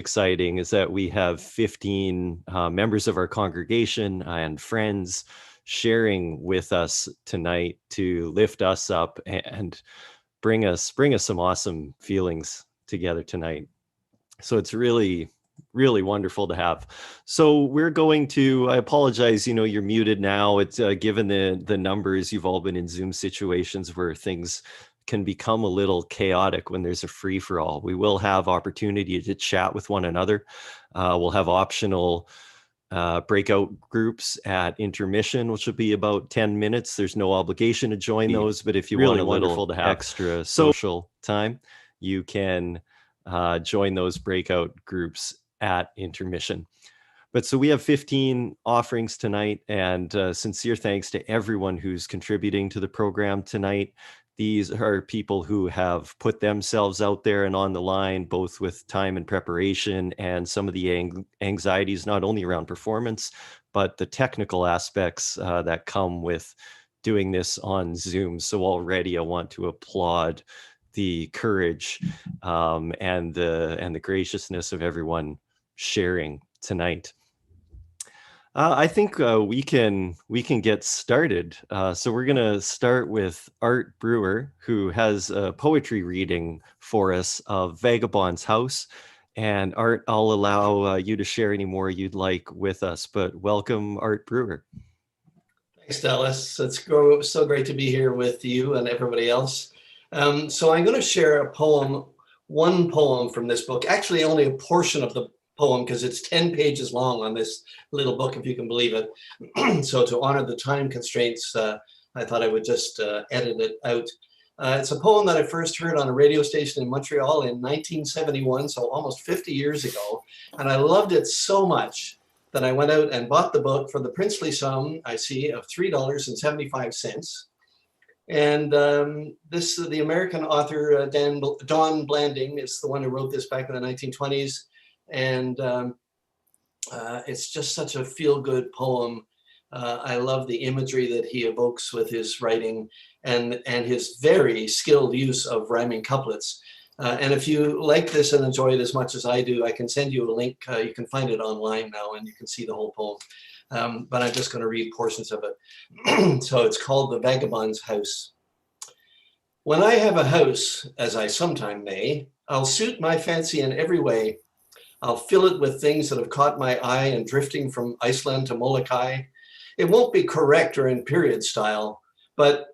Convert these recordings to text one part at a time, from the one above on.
exciting is that we have 15 members of our congregation and friends sharing with us tonight to lift us up and bring us some awesome feelings together tonight. So it's really wonderful to have. So we're going to, I apologize, you're muted now. It's given the numbers, you've all been in Zoom situations where things can become a little chaotic when there's a free-for-all. We will have opportunity to chat with one another. We'll have optional breakout groups at intermission, which will be about 10 minutes. There's no obligation to join those, but if you want a little extra social time, you can join those breakout groups at intermission. But so we have 15 offerings tonight, and sincere thanks to everyone who's contributing to the program tonight. These are people who have put themselves out there and on the line, both with time and preparation and some of the anxieties, not only around performance, but the technical aspects that come with doing this on Zoom. So already I want to applaud the courage and the graciousness of everyone sharing tonight. I think we can get started. So we're going to start with Art Brewer, who has a poetry reading for us of Vagabond's House. And Art, I'll allow you to share any more you'd like with us, but welcome, Art Brewer. Thanks, Dallas. It's so great to be here with you and everybody else. So I'm going to share a poem, one poem from this book, actually only a portion of the poem because it's 10 pages long on this little book, if you can believe it. So to honor the time constraints, I thought I would just edit it out. It's a poem that I first heard on a radio station in Montreal in 1971, so almost 50 years ago. And I loved it so much that I went out and bought the book for the princely sum, I see, of $3.75. And the American author, Don Blanding, is the one who wrote this back in the 1920s. And it's just such a feel-good poem. I love the imagery that he evokes with his writing and his very skilled use of rhyming couplets. And if you like this and enjoy it as much as I do, I can send you a link. You can find it online now and you can see the whole poem. But I'm just going to read portions of it. So it's called The Vagabond's House. When I have a house, as I sometime may, I'll suit my fancy in every way. I'll fill it with things that have caught my eye and drifting from Iceland to Molokai. It won't be correct or in period style, but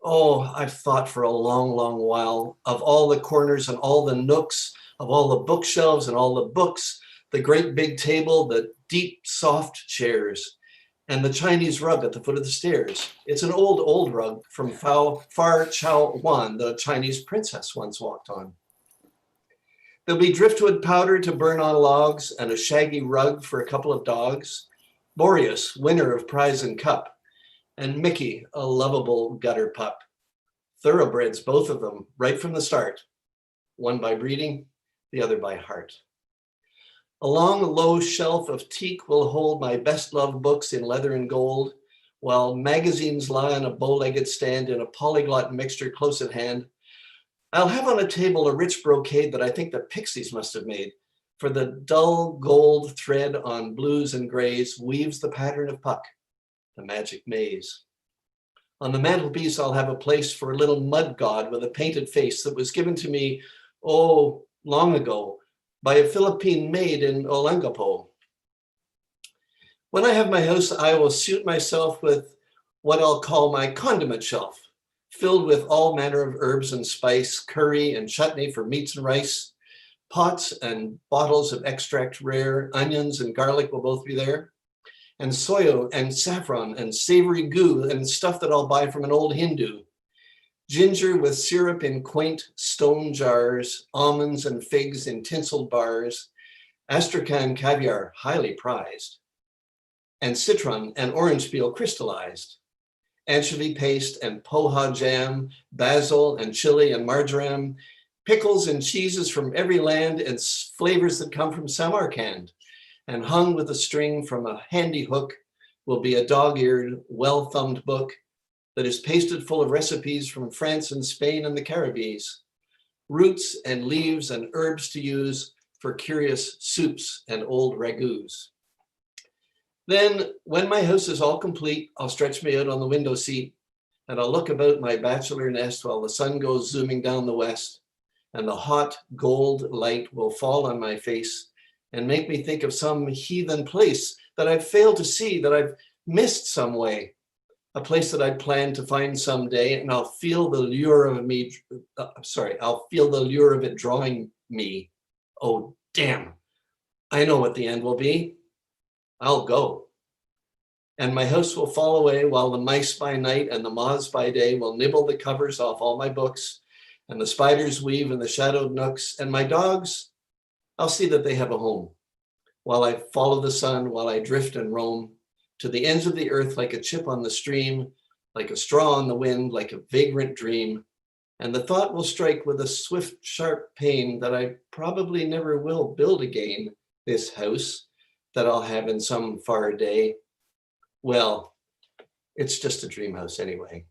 oh, I've thought for a long, long while of all the corners and all the nooks, of all the bookshelves and all the books, the great big table, the deep, soft chairs, and the Chinese rug at the foot of the stairs. It's an old rug from Far Chao Wan, the Chinese princess once walked on. There'll be driftwood powder to burn on logs and a shaggy rug for a couple of dogs. Boreas, winner of prize and cup, and Mickey, a lovable gutter pup. Thoroughbreds, both of them, right from the start. One by breeding, the other by heart. A long, low shelf of teak will hold my best-loved books in leather and gold, while magazines lie on a bow-legged stand in a polyglot mixture close at hand. I'll have on a table a rich brocade that I think the pixies must have made, for the dull gold thread on blues and grays weaves the pattern of Puck, the magic maze. On the mantelpiece, I'll have a place for a little mud god with a painted face that was given to me, oh, long ago, by a Philippine maid in Olongapo. When I have my house, I will suit myself with what I'll call my condiment shelf, filled with all manner of herbs and spice, curry and chutney for meats and rice, pots and bottles of extract rare, onions and garlic will both be there, and soyo and saffron and savory goo and stuff that I'll buy from an old Hindu, ginger with syrup in quaint stone jars, almonds and figs in tinseled bars, astrakhan caviar highly prized, and citron and orange peel crystallized, anchovy paste and poha jam, basil and chili and marjoram, pickles and cheeses from every land and flavors that come from Samarkand, and hung with a string from a handy hook will be a dog-eared, well-thumbed book that is pasted full of recipes from France and Spain and the Caribbees, roots and leaves and herbs to use for curious soups and old ragouts. Then, when my house is all complete, I'll stretch me out on the window seat and I'll look about my bachelor nest while the sun goes zooming down the west, and the hot gold light will fall on my face and make me think of some heathen place that I've failed to see, that I've missed some way, a place that I'd planned to find someday, and I'll feel the lure of I'll feel the lure of it drawing me. Oh, damn, I know what the end will be. I'll go. And my house will fall away while the mice by night and the moths by day will nibble the covers off all my books, and the spiders weave in the shadowed nooks, and my dogs, I'll see that they have a home, while I follow the sun, while I drift and roam to the ends of the earth like a chip on the stream, like a straw on the wind, like a vagrant dream. And the thought will strike with a swift, sharp pain that I probably never will build again, this house that I'll have in some far day. Well, it's just a dream house anyway.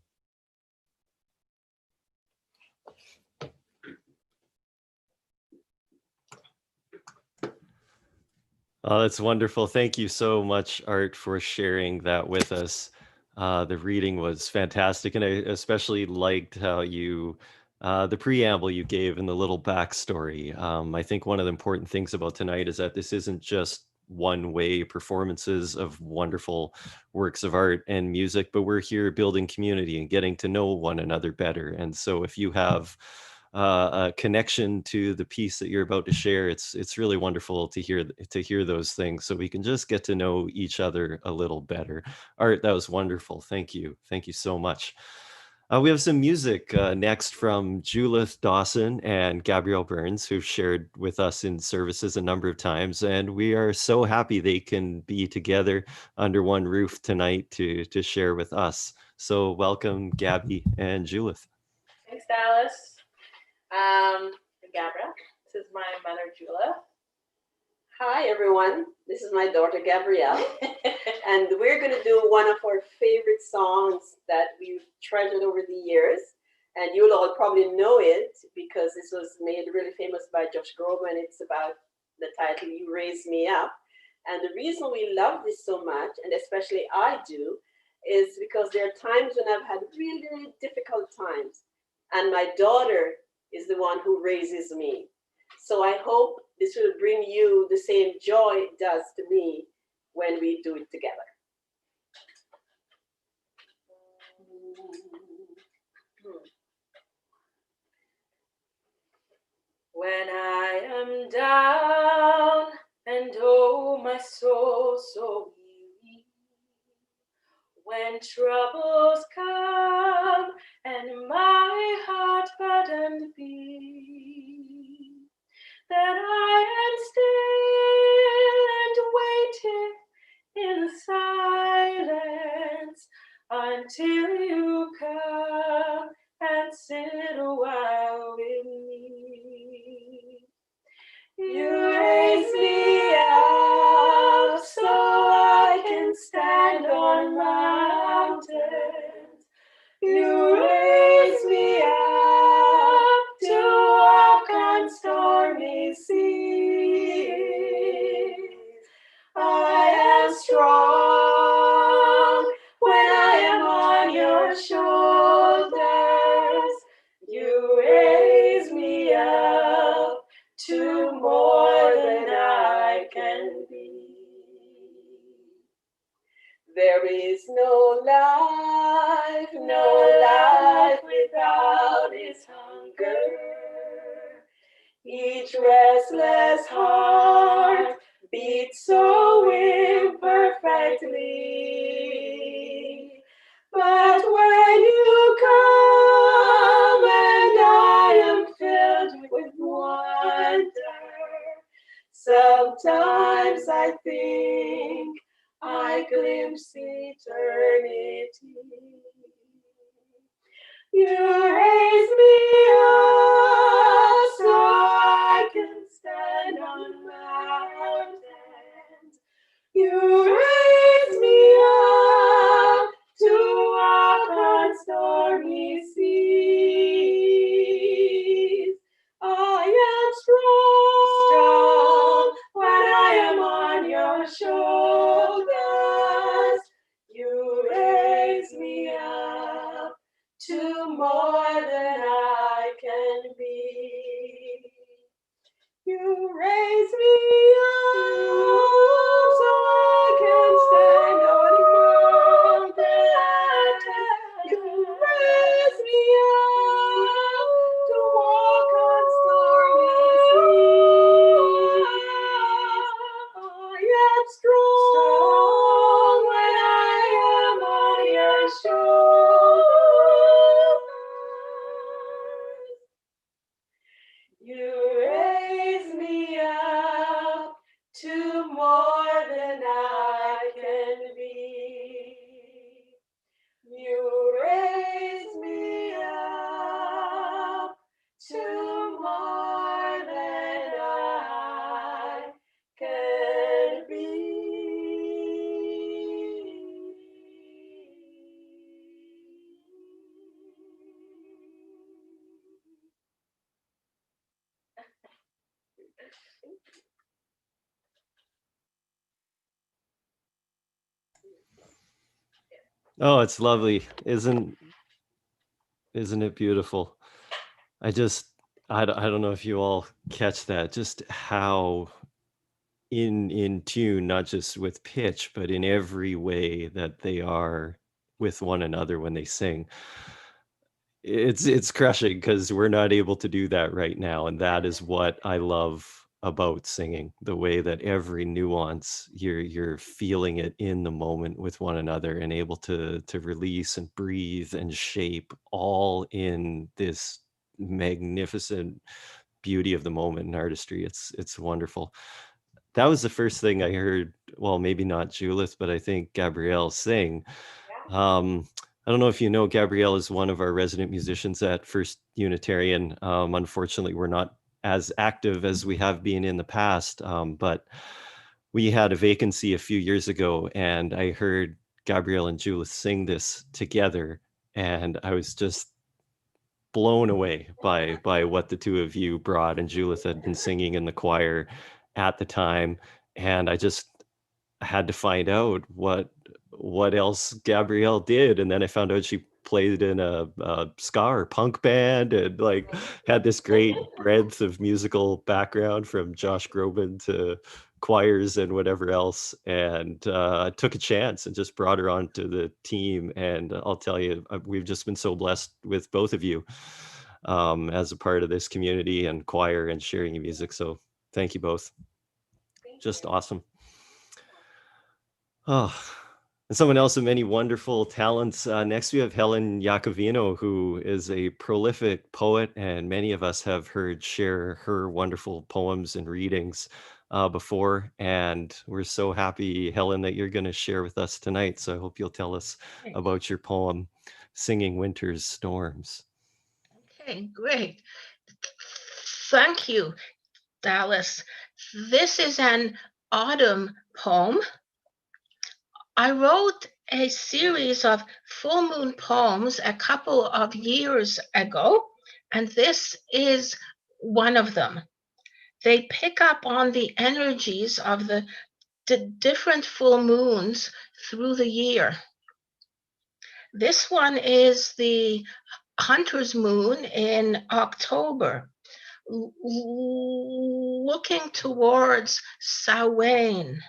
Oh, that's wonderful. Thank you so much, Art, for sharing that with us. The reading was fantastic, and I especially liked how the preamble you gave and the little backstory. I think one of the important things about tonight is that this isn't just one-way performances of wonderful works of art and music, but we're here building community and getting to know one another better. And so if you have a connection to the piece that you're about to share, it's really wonderful to hear those things, so we can just get to know each other a little better. Art, that was wonderful. Thank you so much. We have some music next from Julith Dawson and Gabrielle Burns, who've shared with us in services a number of times, and we are so happy they can be together under one roof tonight to share with us. So welcome, Gabby and Julith. Thanks, Dallas. I'm Gabrielle. This is my mother, Jula. Hi, everyone. This is my daughter, Gabrielle. And we're going to do one of our favorite songs that we've treasured over the years. And you'll all probably know it because this was made really famous by Josh Groban. It's about the title, You Raise Me Up. And the reason we love this so much, and especially I do, is because there are times when I've had really, really difficult times. And my daughter is the one who raises me. So I hope this will bring you the same joy it does to me when we do it together. When I am down and oh my soul so weary, when troubles come and my heart burdened be, that I am still and waiting in silence until you come and sit a while with me. You raise me up so I can stand on mountains. You raise me up to walk on stormy seas. I am strong when I am on your shoulders. You raise me up to more than I can be. There is no life without its hunger. Each restless heart beats so imperfectly. But when you come and I am filled with wonder, sometimes I think I glimpse eternity. You raise me up so I can stand on mountains. You raise me up to walk on stormy seas. I am strong strong when I am on your shoulders. You raise me up to more than I can be. You raise me up to more than I can be. Oh, it's lovely. Isn't it beautiful? I don't know if you all catch that, just how in tune, not just with pitch, but in every way that they are with one another when they sing. It's crushing because we're not able to do that right now, and that is what I love about singing, the way that every nuance you're feeling it in the moment with one another and able to release and breathe and shape all in this magnificent beauty of the moment and artistry. It's wonderful. That was the first thing I heard. Well, maybe not Julith, but I think Gabrielle sing. I don't know if you know, Gabrielle is one of our resident musicians at First Unitarian. Unfortunately, we're not as active as we have been in the past, but we had a vacancy a few years ago, and I heard Gabrielle and Julith sing this together, and I was just blown away by what the two of you brought. And Julith had been singing in the choir at the time, and I just had to find out what else Gabrielle did, and then I found out she played in a ska or punk band, and like had this great breadth of musical background from Josh Groban to choirs and whatever else. And I took a chance and just brought her onto the team. And I'll tell you, we've just been so blessed with both of you as a part of this community and choir and sharing your music. So thank you both. Just awesome. Oh, and someone else of many wonderful talents. Next, we have Helen Iacovino, who is a prolific poet, and many of us have heard share her wonderful poems and readings before. And we're so happy, Helen, that you're going to share with us tonight. So I hope you'll tell us about your poem, Singing Winter's Storms. Okay, great. Thank you, Dallas. This is an autumn poem. I wrote a series of full moon poems a couple of years ago, and this is one of them. They pick up on the energies of the different full moons through the year. This one is the Hunter's Moon in October, looking towards Samhain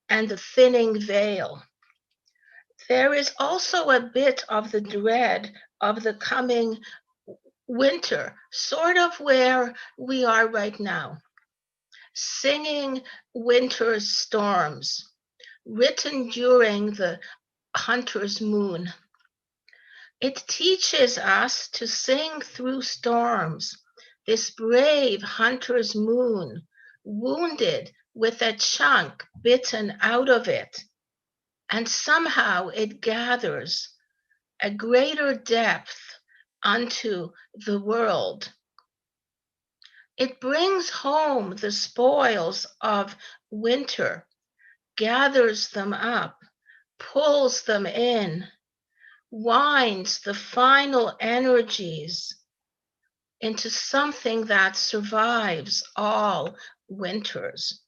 and the thinning veil. There is also a bit of the dread of the coming winter, sort of where we are right now. Singing Winter's Storms, written during the Hunter's Moon. It teaches us to sing through storms, this brave hunter's moon, wounded with a chunk bitten out of it, and somehow it gathers a greater depth unto the world. It brings home the spoils of winter, gathers them up, pulls them in, winds the final energies into something that survives all winters.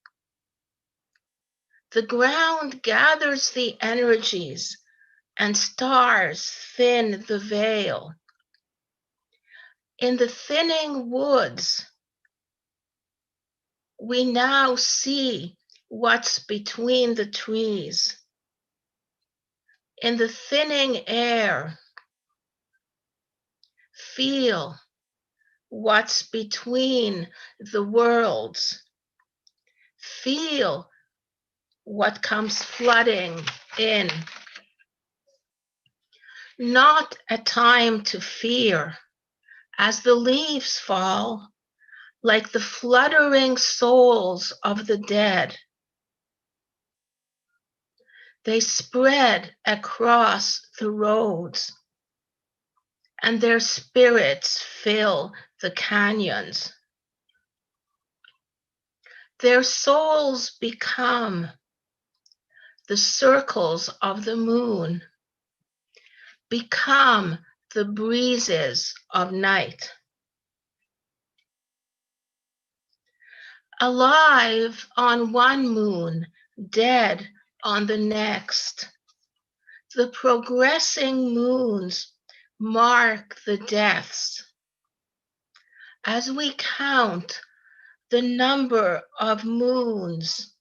The ground gathers the energies and stars thin the veil. In the thinning woods, we now see what's between the trees. In the thinning air, feel what's between the worlds. Feel what comes flooding in. Not a time to fear as the leaves fall, like the fluttering souls of the dead. They spread across the roads, and their spirits fill the canyons. Their souls become the circles of the moon, become the breezes of night. Alive on one moon, dead on the next. The progressing moons mark the deaths. As we count the number of moons,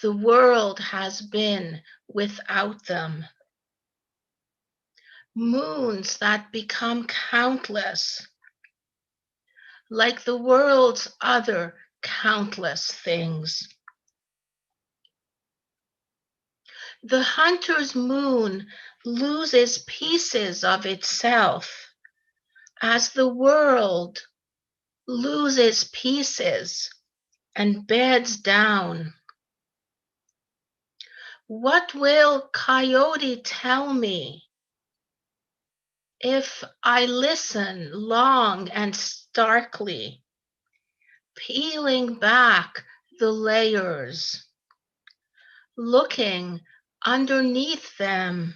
the world has been without them. Moons that become countless, like the world's other countless things. The hunter's moon loses pieces of itself as the world loses pieces and beds down. What will Coyote tell me if I listen long and starkly, peeling back the layers, looking underneath them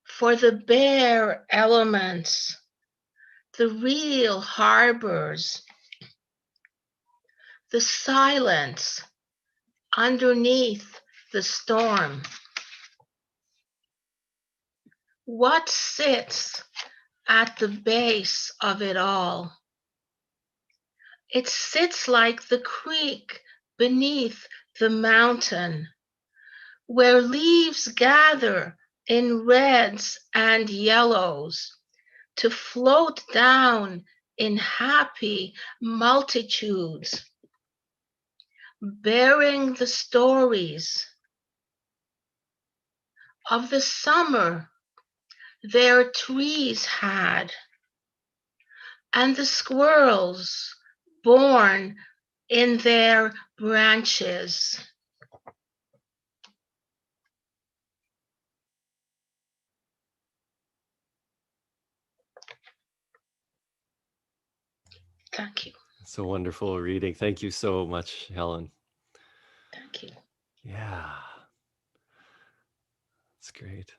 for the bare elements, the real harbors, the silence underneath the storm? What sits at the base of it all? It sits like the creek beneath the mountain, where leaves gather in reds and yellows to float down in happy multitudes, bearing the stories of the summer their trees had, and the squirrels born in their branches. Thank you. It's a wonderful reading. Thank you so much, Helen. Thank you. Yeah, that's great.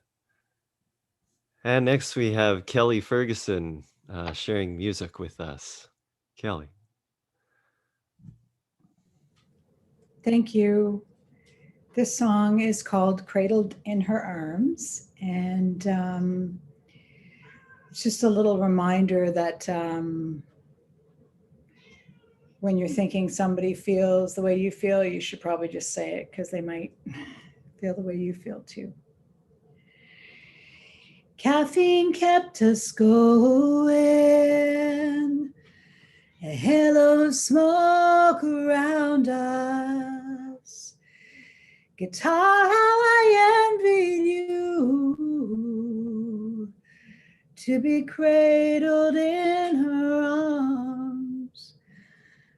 And next we have Kelly Ferguson sharing music with us. Kelly. Thank you. This song is called Cradled in Her Arms. And it's just a little reminder that when you're thinking somebody feels the way you feel, you should probably just say it because they might feel the way you feel too. Caffeine kept us going, a halo of smoke around us. Guitar, how I envied you, to be cradled in her arms.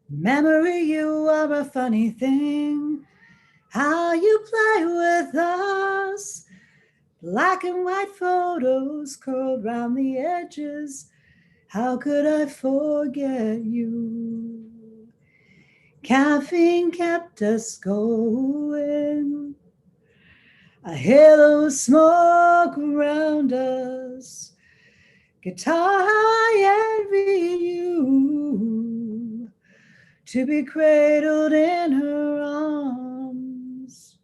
Memory, you are a funny thing, how you play with us. Black and white photos curled round the edges. How could I forget you? Caffeine kept us going, a halo of smoke around us. Guitar, how I envy you, to be cradled in her arms.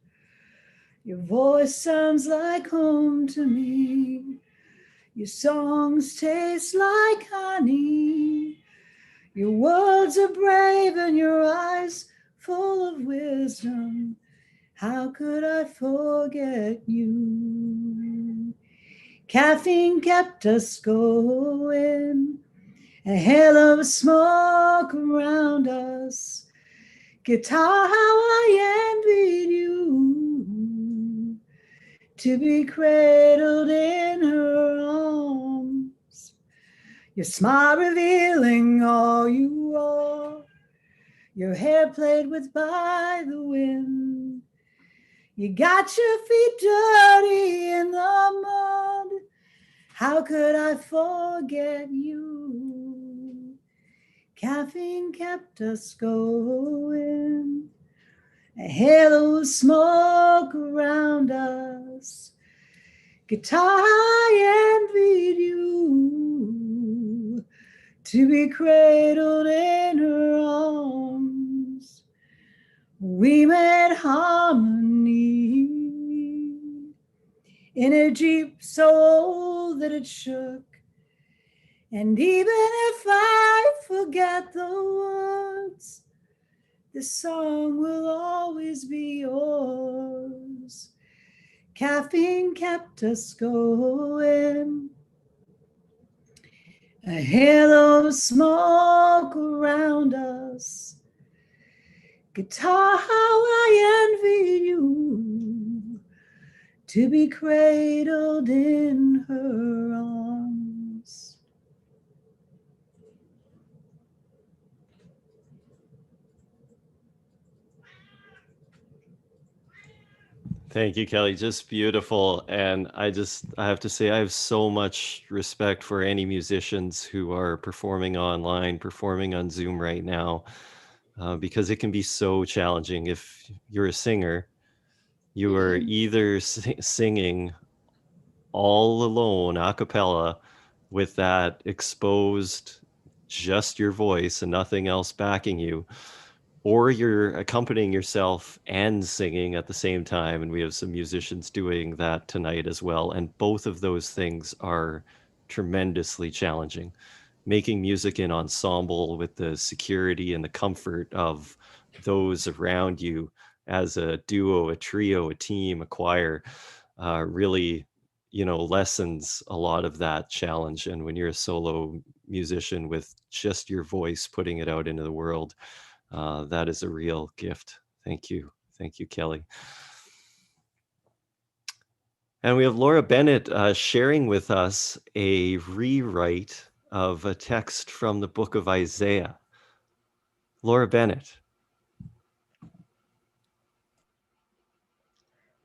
Your voice sounds like home to me. Your songs taste like honey. Your words are brave and your eyes full of wisdom. How could I forget you? Caffeine kept us going, a halo of smoke around us. Guitar, how I envy to be cradled in her arms. Your smile revealing all you are, your hair played with by the wind. You got your feet dirty in the mud. How could I forget you? Caffeine kept us going. A halo of smoke around us. Guitar, I envied you, to be cradled in her arms. We made harmony in a Jeep so old that it shook. And even if I forget the words, this song will always be yours. Caffeine kept us going. A halo of smoke around us. Guitar, how I envy you, to be cradled in her arms. Thank you, Kelly. Just beautiful. And I have to say, I have so much respect for any musicians who are performing online, performing on Zoom right now, because it can be so challenging. If you're a singer, you are either singing all alone, a cappella, with that exposed, just your voice and nothing else backing you, or you're accompanying yourself and singing at the same time. And we have some musicians doing that tonight as well. And both of those things are tremendously challenging. Making music in ensemble with the security and the comfort of those around you as a duo, a trio, a team, a choir, really, lessens a lot of that challenge. And when you're a solo musician with just your voice, putting it out into the world, that is a real gift. Thank you. Thank you, Kelly. And we have Laura Bennett sharing with us a rewrite of a text from the book of Isaiah. Laura Bennett.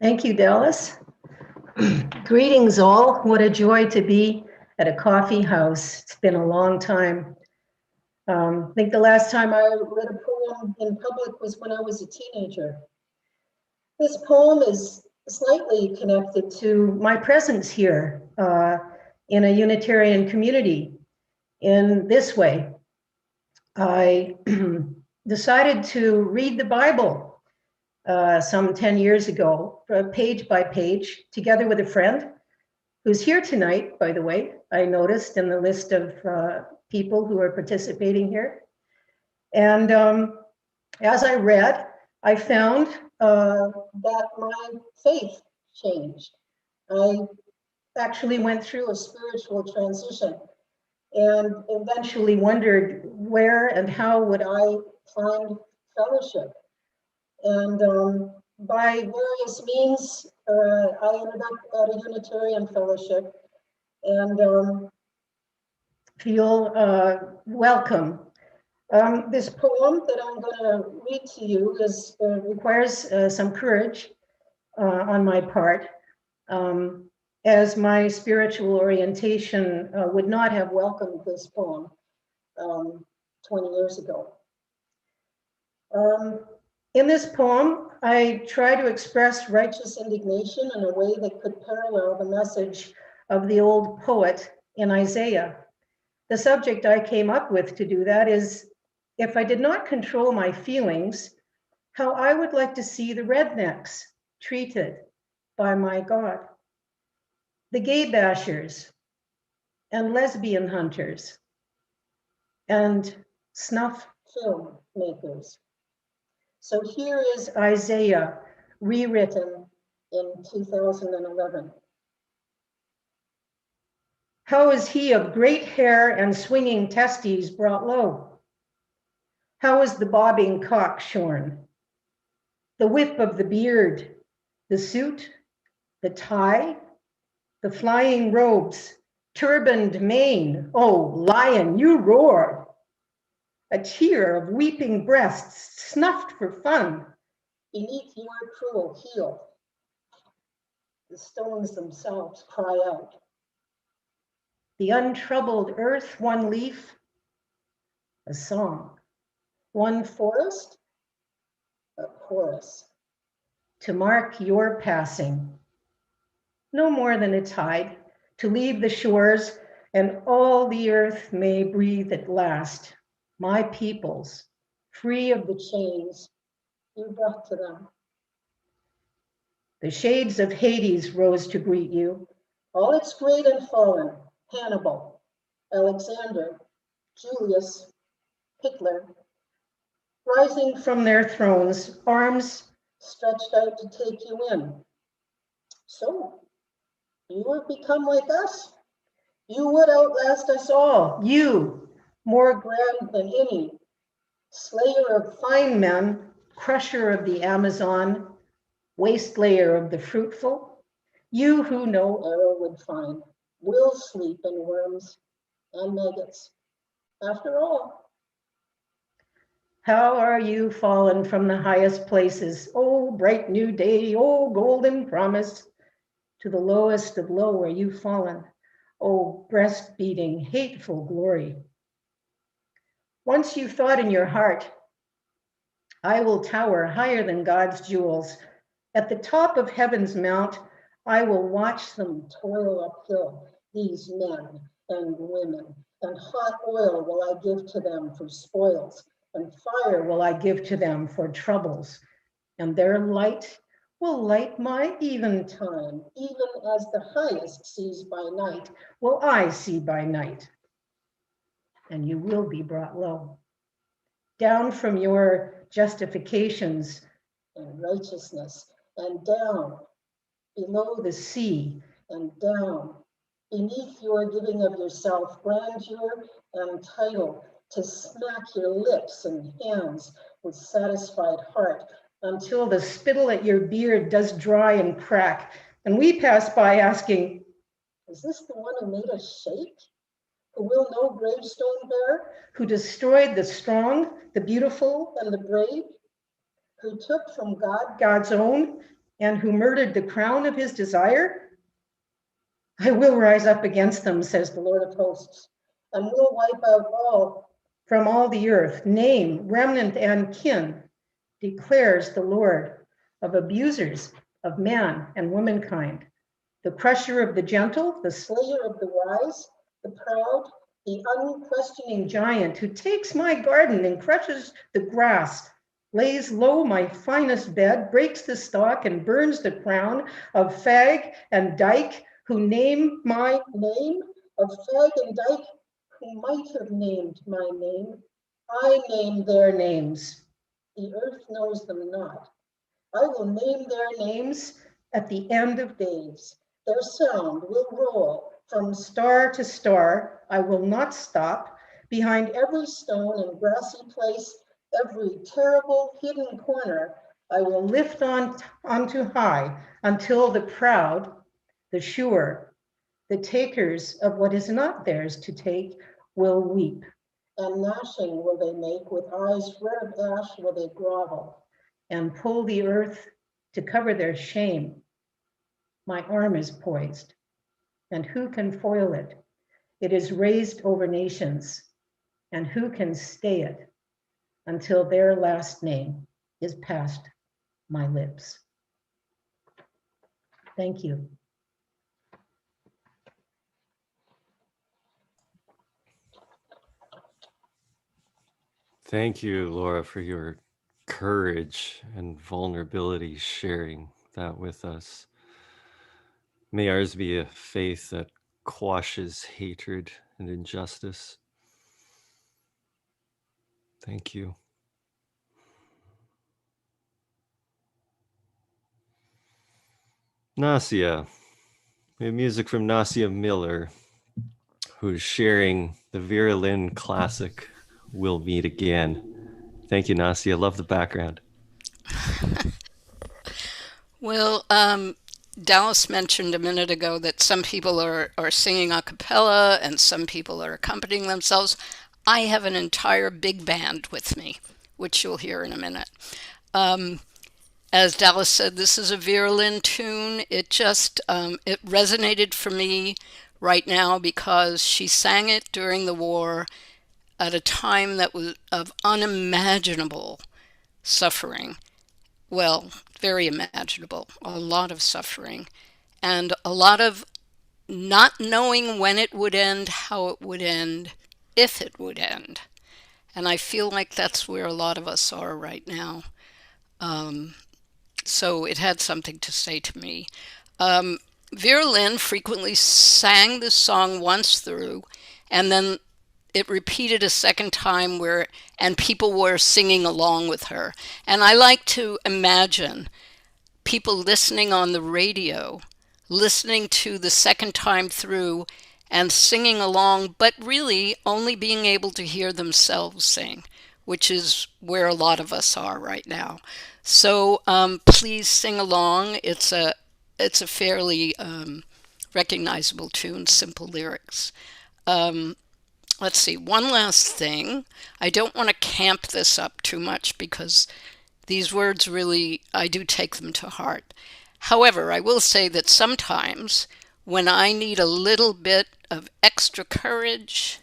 Thank you, Dallas. Greetings all. What a joy to be at a coffee house. It's been a long time. I think the last time I read a poem in public was when I was a teenager. This poem is slightly connected to my presence here in a Unitarian community in this way. I decided to read the Bible some 10 years ago, page by page, together with a friend who's here tonight, by the way. I noticed in the list of people who are participating here. And as I read, I found that my faith changed. I actually went through a spiritual transition and eventually wondered where and how would I find fellowship. And by various means, I ended up at a Unitarian fellowship and feel welcome. This poem that I'm going to read to you requires some courage on my part, as my spiritual orientation would not have welcomed this poem 20 years ago. In this poem, I try to express righteous indignation in a way that could parallel the message of the old poet in Isaiah. The subject I came up with to do that is, if I did not control my feelings, how I would like to see the rednecks treated by my God, the gay bashers and lesbian hunters and snuff film makers. So here is Isaiah, rewritten in 2011. How is he of great hair and swinging testes brought low? How is the bobbing cock shorn? The whip of the beard, the suit, The tie, the flying robes, turbaned mane, oh, lion, you roared. A tear of weeping breasts snuffed for fun beneath your cruel heel. The stones themselves cry out. The untroubled earth, one leaf, a song. One forest, a chorus. To mark your passing, no more than a tide, to leave the shores, and all the earth may breathe at last. My peoples, free of the chains you brought to them. The shades of Hades rose to greet you, all its great and fallen, Hannibal, Alexander, Julius, Hitler, rising from their thrones, arms stretched out to take you in. So, you have become like us. You would outlast us all. You, more grand than any, slayer of fine men, crusher of the Amazon, waste layer of the fruitful, you who no arrow would find, will sleep in worms and maggots. After all, how are you fallen from the highest places? Oh, bright new day, oh, golden promise. To the lowest of low are you fallen? Oh, breast-beating, hateful glory. Once you thought in your heart, I will tower higher than God's jewels. At the top of heaven's mount, I will watch them toil uphill, these men and women, and hot oil will I give to them for spoils, and fire will I give to them for troubles, and their light will light my eventime, even as the highest sees by night, will I see by night, and you will be brought low. Down from your justifications and righteousness, and down below the sea, and down beneath your giving of yourself, grandeur and title, to smack your lips and hands with satisfied heart, until the spittle at your beard does dry and crack, and we pass by asking, is this the one who made us shake? Who will no gravestone bear? Who destroyed the strong, the beautiful, and the brave? Who took from God God's own, and who murdered the crown of his desire? I will rise up against them, says the Lord of hosts, and will wipe out all from all the earth, name, remnant, and kin, declares the Lord, of abusers of man and womankind, the crusher of the gentle, the slayer of the wise, the proud, the unquestioning giant who takes my garden and crushes the grass, lays low my finest bed, breaks the stalk and burns the crown of fag and dyke, who name my name, of fag and dyke, who might have named my name. I name their names. The earth knows them not. I will name their names at the end of days. Their sound will roll from star to star. I will not stop. Behind every stone and grassy place, every terrible hidden corner, I will lift onto high until the proud, the sure, the takers of what is not theirs to take will weep. And gnashing will they make, with eyes red of ash will they grovel, and pull the earth to cover their shame. My arm is poised, and who can foil it? It is raised over nations, and who can stay it until their last name is past my lips? Thank you. Thank you, Laura, for your courage and vulnerability, sharing that with us. May ours be a faith that quashes hatred and injustice. Thank you. Nasia. We have music from Nasia Miller, who's sharing the Vera Lynn classic, We'll Meet Again. Thank you, Nasia. Love the background. Well, Dallas mentioned a minute ago that some people are singing a cappella and some people are accompanying themselves. I have an entire big band with me, which you'll hear in a minute. As Dallas said, this is a Vera Lynn tune. It just, it resonated for me right now because she sang it during the war at a time that was of unimaginable suffering. Well, very imaginable, a lot of suffering, and a lot of not knowing when it would end, how it would end, if it would end. And I feel like that's where a lot of us are right now. So it had something to say to me. Vera Lynn frequently sang this song once through, and then it repeated a second time and people were singing along with her. And I like to imagine people listening on the radio, listening to the second time through and singing along, but really only being able to hear themselves sing, which is where a lot of us are right now. So please sing along. It's a fairly recognizable tune, simple lyrics. Let's see, one last thing. I don't want to camp this up too much because these words really, I do take them to heart. However, I will say that sometimes when I need a little bit of extra courage,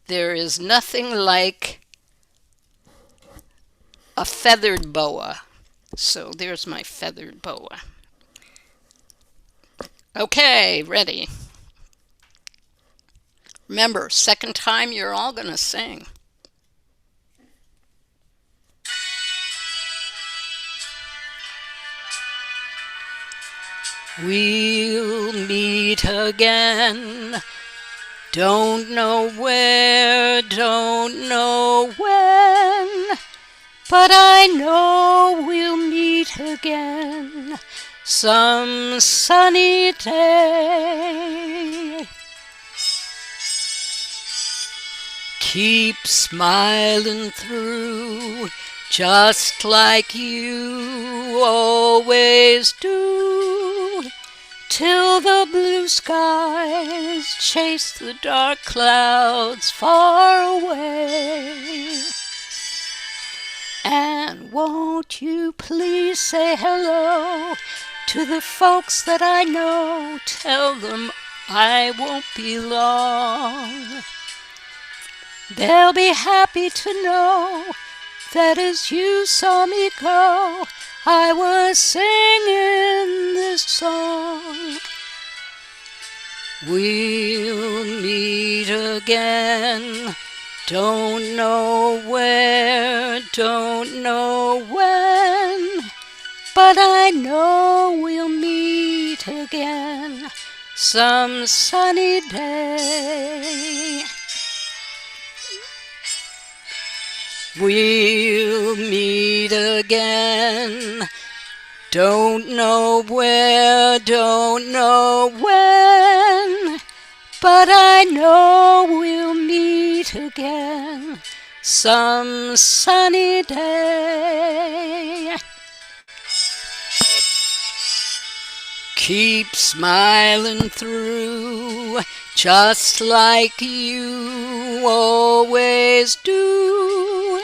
there is nothing like a feathered boa. So there's my feathered boa. Okay, ready. Remember, second time you're all going to sing. We'll meet again. Don't know where, don't know when, but I know we'll meet again some sunny day. Keep smiling through, just like you always do, till the blue skies chase the dark clouds far away. And won't you please say hello to the folks that I know? Tell them I won't be long. They'll be happy to know that as you saw me go, I was singing this song. We'll meet again, don't know where, don't know when, but I know we'll meet again some sunny day. We'll meet again, don't know where, don't know when, but I know we'll meet again some sunny day. Keep smiling through, just like you always do,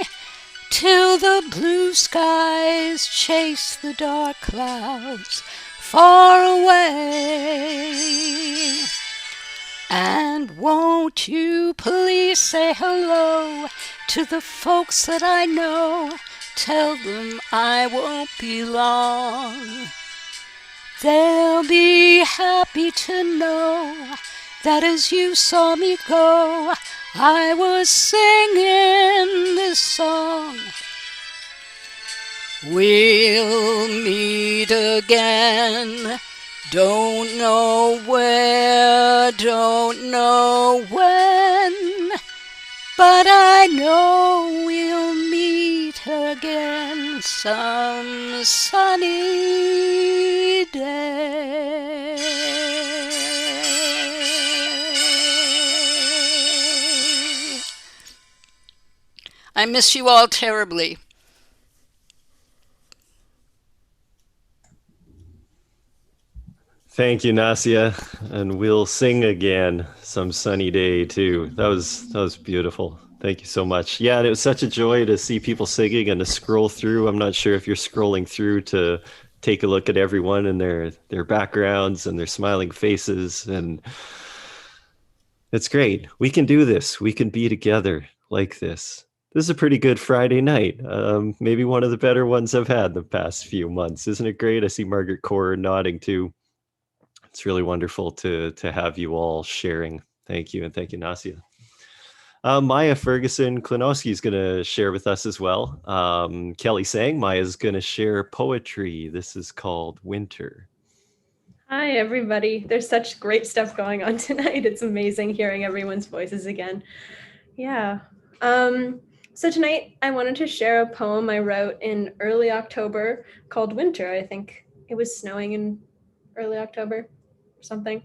till the blue skies chase the dark clouds far away. And won't you please say hello to the folks that I know? Tell them I won't be long. They'll be happy to know that as you saw me go, I was singing this song. We'll meet again, don't know where, don't know when, but I know we'll meet again some sunny day. I miss you all terribly. Thank you, Nasia. And we'll sing again some sunny day too. That was beautiful. Thank you so much. Yeah, and it was such a joy to see people singing and to scroll through. I'm not sure if you're scrolling through to take a look at everyone and their backgrounds and their smiling faces. And it's great. We can do this. We can be together like this. This is a pretty good Friday night. Maybe one of the better ones I've had the past few months. Isn't it great? I see Margaret Core nodding too. It's really wonderful to have you all sharing. Thank you, and thank you, Nasia. Maya Ferguson Klinowski is going to share with us as well. Kelly Sang, Maya is going to share poetry. This is called Winter. Hi, everybody. There's such great stuff going on tonight. It's amazing hearing everyone's voices again. Yeah. So tonight I wanted to share a poem I wrote in early October called Winter. I think it was snowing in early October or something.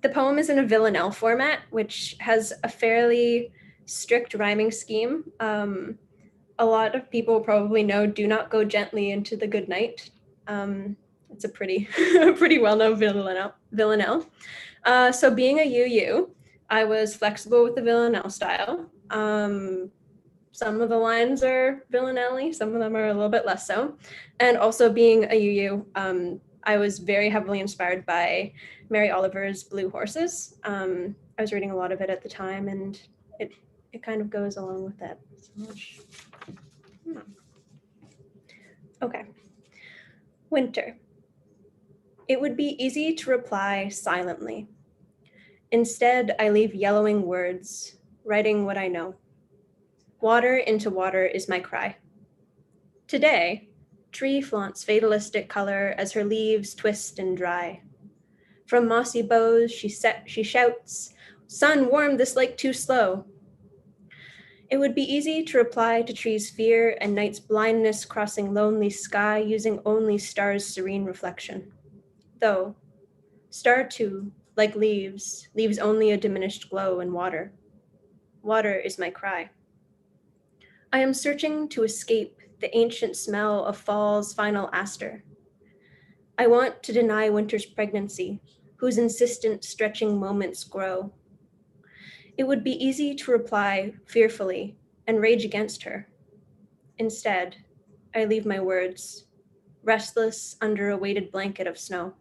The poem is in a villanelle format, which has a fairly strict rhyming scheme. A lot of people probably know "Do Not Go Gently Into the Good Night." It's a pretty pretty well-known villanelle. So being a UU, I was flexible with the villanelle style. Some of the lines are villanelle-y, some of them are a little bit less so. And also being a UU, I was very heavily inspired by Mary Oliver's Blue Horses. I was reading a lot of it at the time, and it kind of goes along with that. Okay. Winter. It would be easy to reply silently. Instead, I leave yellowing words, writing what I know. Water into water is my cry. Today, tree flaunts fatalistic color as her leaves twist and dry. From mossy boughs, she shouts, "Sun warmed this lake too slow." It would be easy to reply to trees' fear and night's blindness crossing lonely sky using only stars' serene reflection. Though, star too, like leaves, leaves only a diminished glow in water. Water is my cry. I am searching to escape the ancient smell of fall's final aster. I want to deny winter's pregnancy, whose insistent stretching moments grow. It would be easy to reply fearfully and rage against her. Instead, I leave my words, restless under a weighted blanket of snow.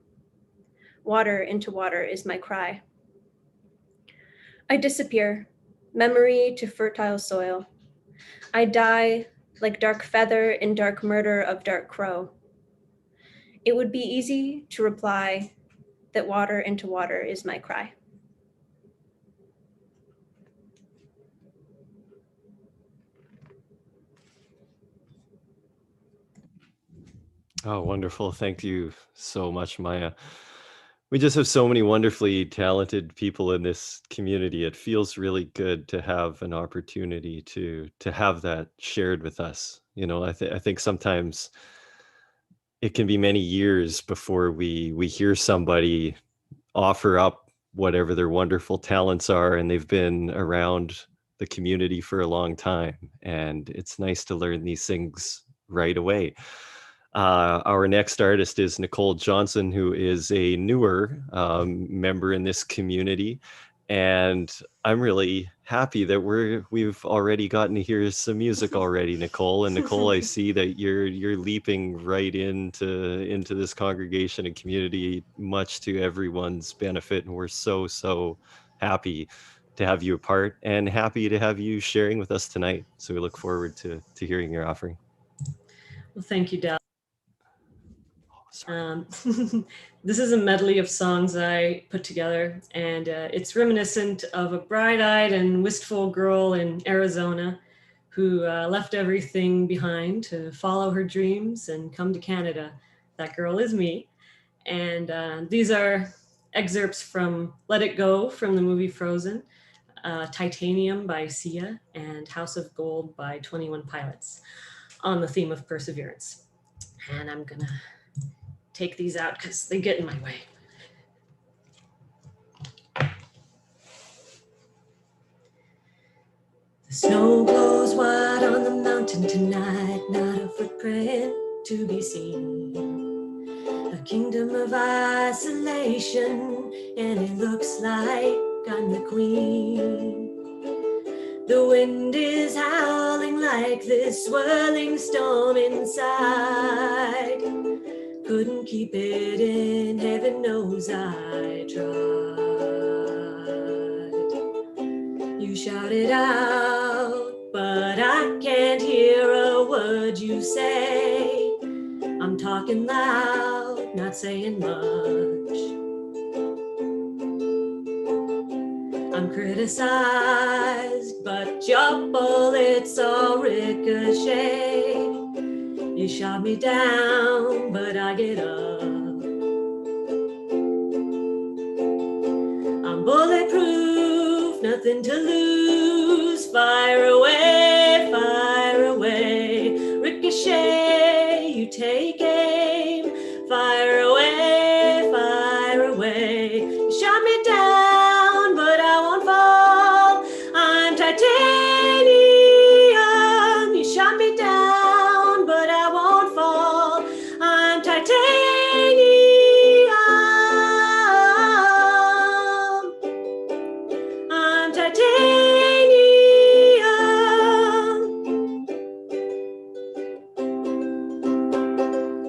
Water into water is my cry. I disappear, memory to fertile soil. I die like dark feather in dark murder of dark crow. It would be easy to reply that water into water is my cry. Oh, wonderful. Thank you so much, Maya. We just have so many wonderfully talented people in this community. It feels really good to have an opportunity to have that shared with us. You know, I think sometimes it can be many years before we hear somebody offer up whatever their wonderful talents are, and they've been around the community for a long time. And it's nice to learn these things right away. Our next artist is Nicole Johnson, who is a newer member in this community. And I'm really happy that we've already gotten to hear some music already, Nicole. And Nicole, I see that you're leaping right into this congregation and community, much to everyone's benefit. And we're so happy to have you a part and happy to have you sharing with us tonight. So we look forward to hearing your offering. Well, thank you, Dal. This is a medley of songs I put together, and it's reminiscent of a bright-eyed and wistful girl in Arizona who left everything behind to follow her dreams and come to Canada. That girl is me. And these are excerpts from Let It Go from the movie Frozen, Titanium by Sia, and House of Gold by 21 Pilots on the theme of perseverance. And I'm gonna take these out because they get in my way. The snow glows white on the mountain tonight, not a footprint to be seen. A kingdom of isolation, and it looks like I'm the queen. The wind is howling like this swirling storm inside. Couldn't keep it in, heaven knows I tried. You shouted out, but I can't hear a word you say. I'm talking loud, not saying much. I'm criticized, but your bullets all ricochet. You shot me down, but I get up. I'm bulletproof, nothing to lose. Fire away, ricochet, you take aim. Fire away, you shot me down, but I won't fall. I'm titanium, you shot me down, but I won't fall. I'm titanium, I'm titanium.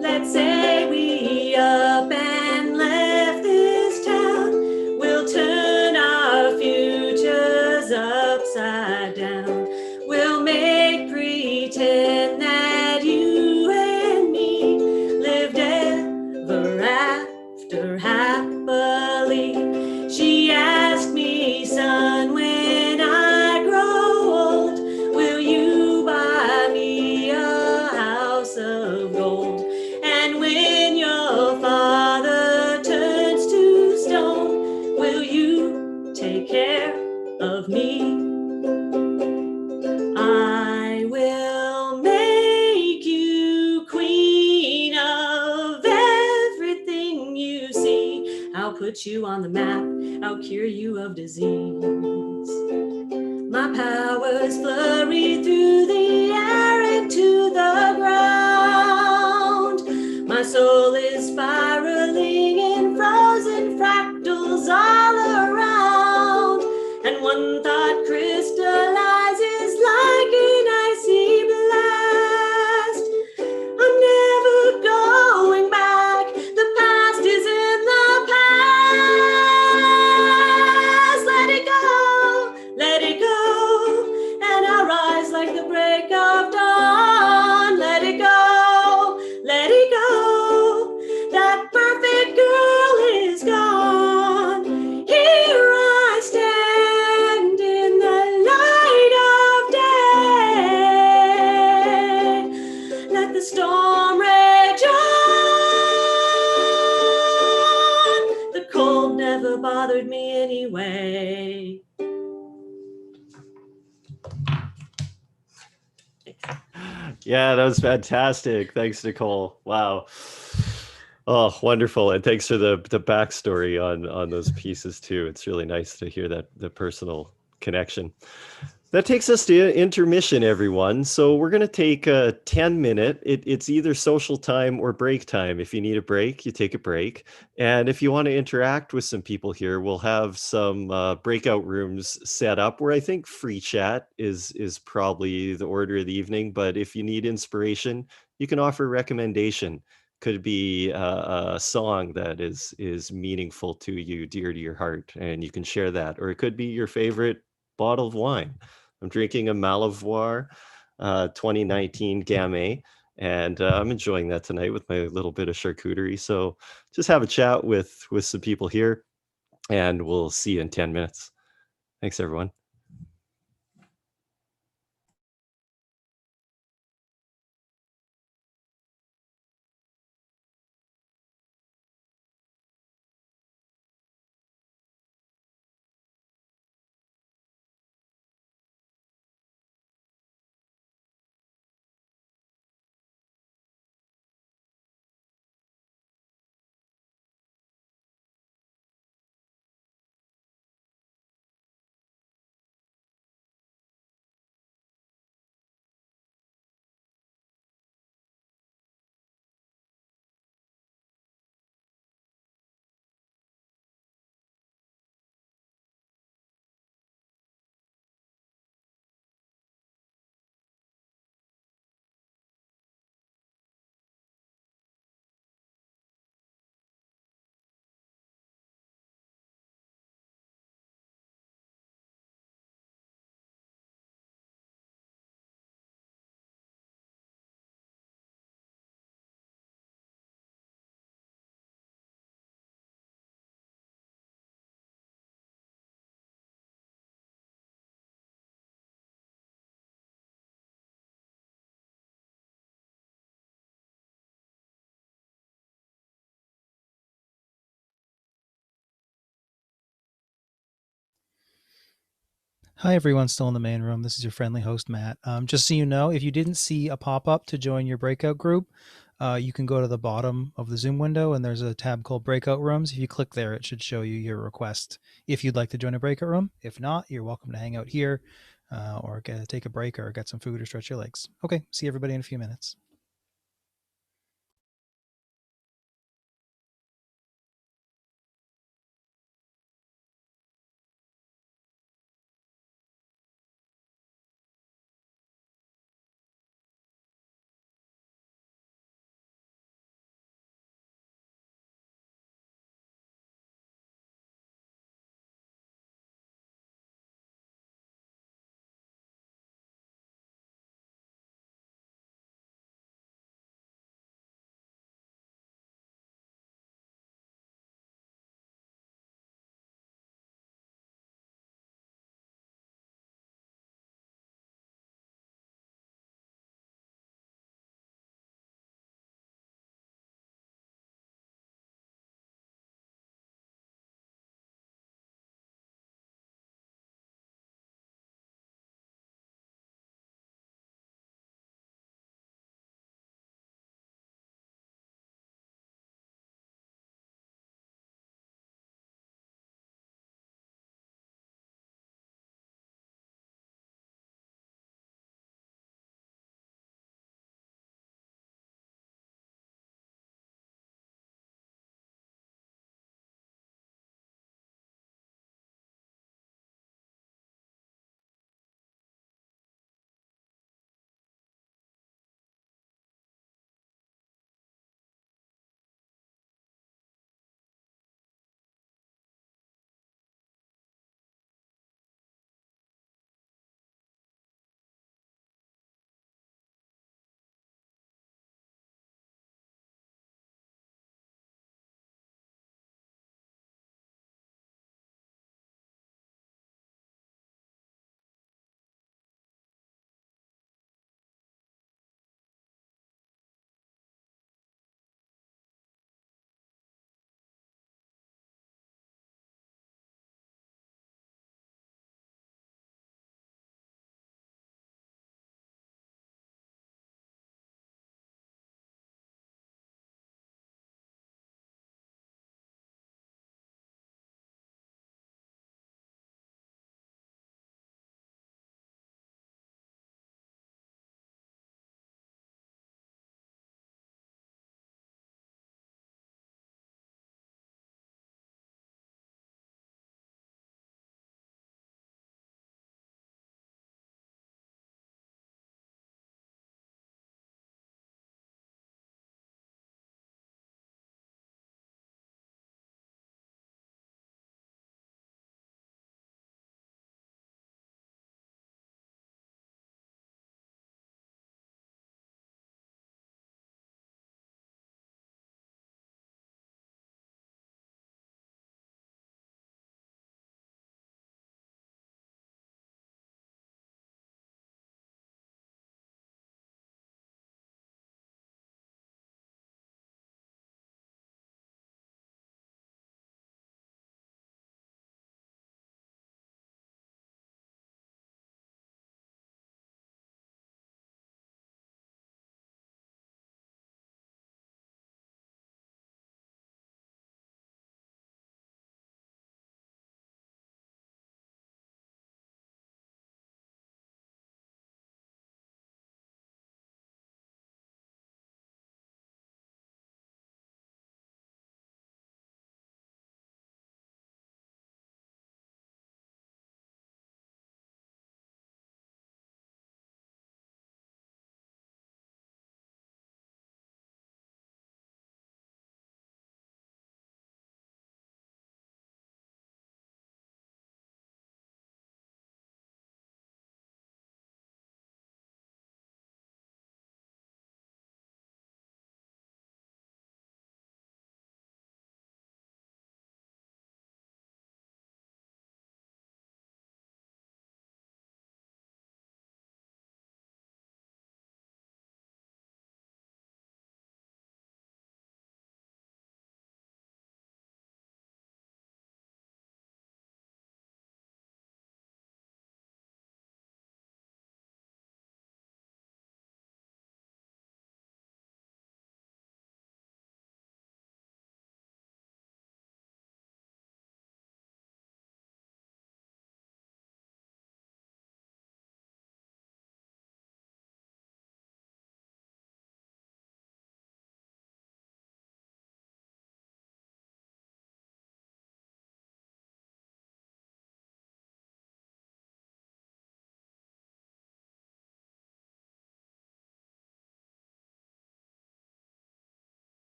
Let's say we up and left this town. We'll turn our futures upside down. We'll make pretend that you and me lived ever after happily. She asked me, son, when I grow old, will you buy me a house of gold? And when your father turns to stone, will you take care of me? I will make you queen of everything you see. I'll put you on the map, I'll cure you of disease. My powers flurry through the air into the ground. My soul is spiraling in frozen fractals all around. And one thought crystallizes like an icy blast. I'm never going back. The past is in the past. Let it go, and I'll rise like the break of dawn. Let it go, let it go. That perfect girl is gone. Here I stand in the light of day. Let the storm rage on. The cold never bothered me anyway. Yeah, that was fantastic. Thanks, Nicole. Wow. Oh, wonderful. And thanks for the backstory on those pieces too. It's really nice to hear that the personal connection. That takes us to intermission, everyone. So we're going to take a 10-minute. It's either social time or break time. If you need a break, you take a break. And if you want to interact with some people here, we'll have some breakout rooms set up where I think free chat is probably the order of the evening. But if you need inspiration, you can offer a recommendation. Could be a song that is meaningful to you, dear to your heart, and you can share that. Or it could be your favorite bottle of wine. I'm drinking a Malivoire 2019 Gamay, and I'm enjoying that tonight with my little bit of charcuterie. So just have a chat with some people here, and we'll see you in 10 minutes. Thanks, everyone. Hi, everyone, still in the main room. This is your friendly host, Matt. Just so you know, if you didn't see a pop-up to join your breakout group, you can go to the bottom of the Zoom window and there's a tab called Breakout Rooms. If you click there, it should show you your request if you'd like to join a breakout room. If not, you're welcome to hang out here or take a break or get some food or stretch your legs. Okay, see everybody in a few minutes.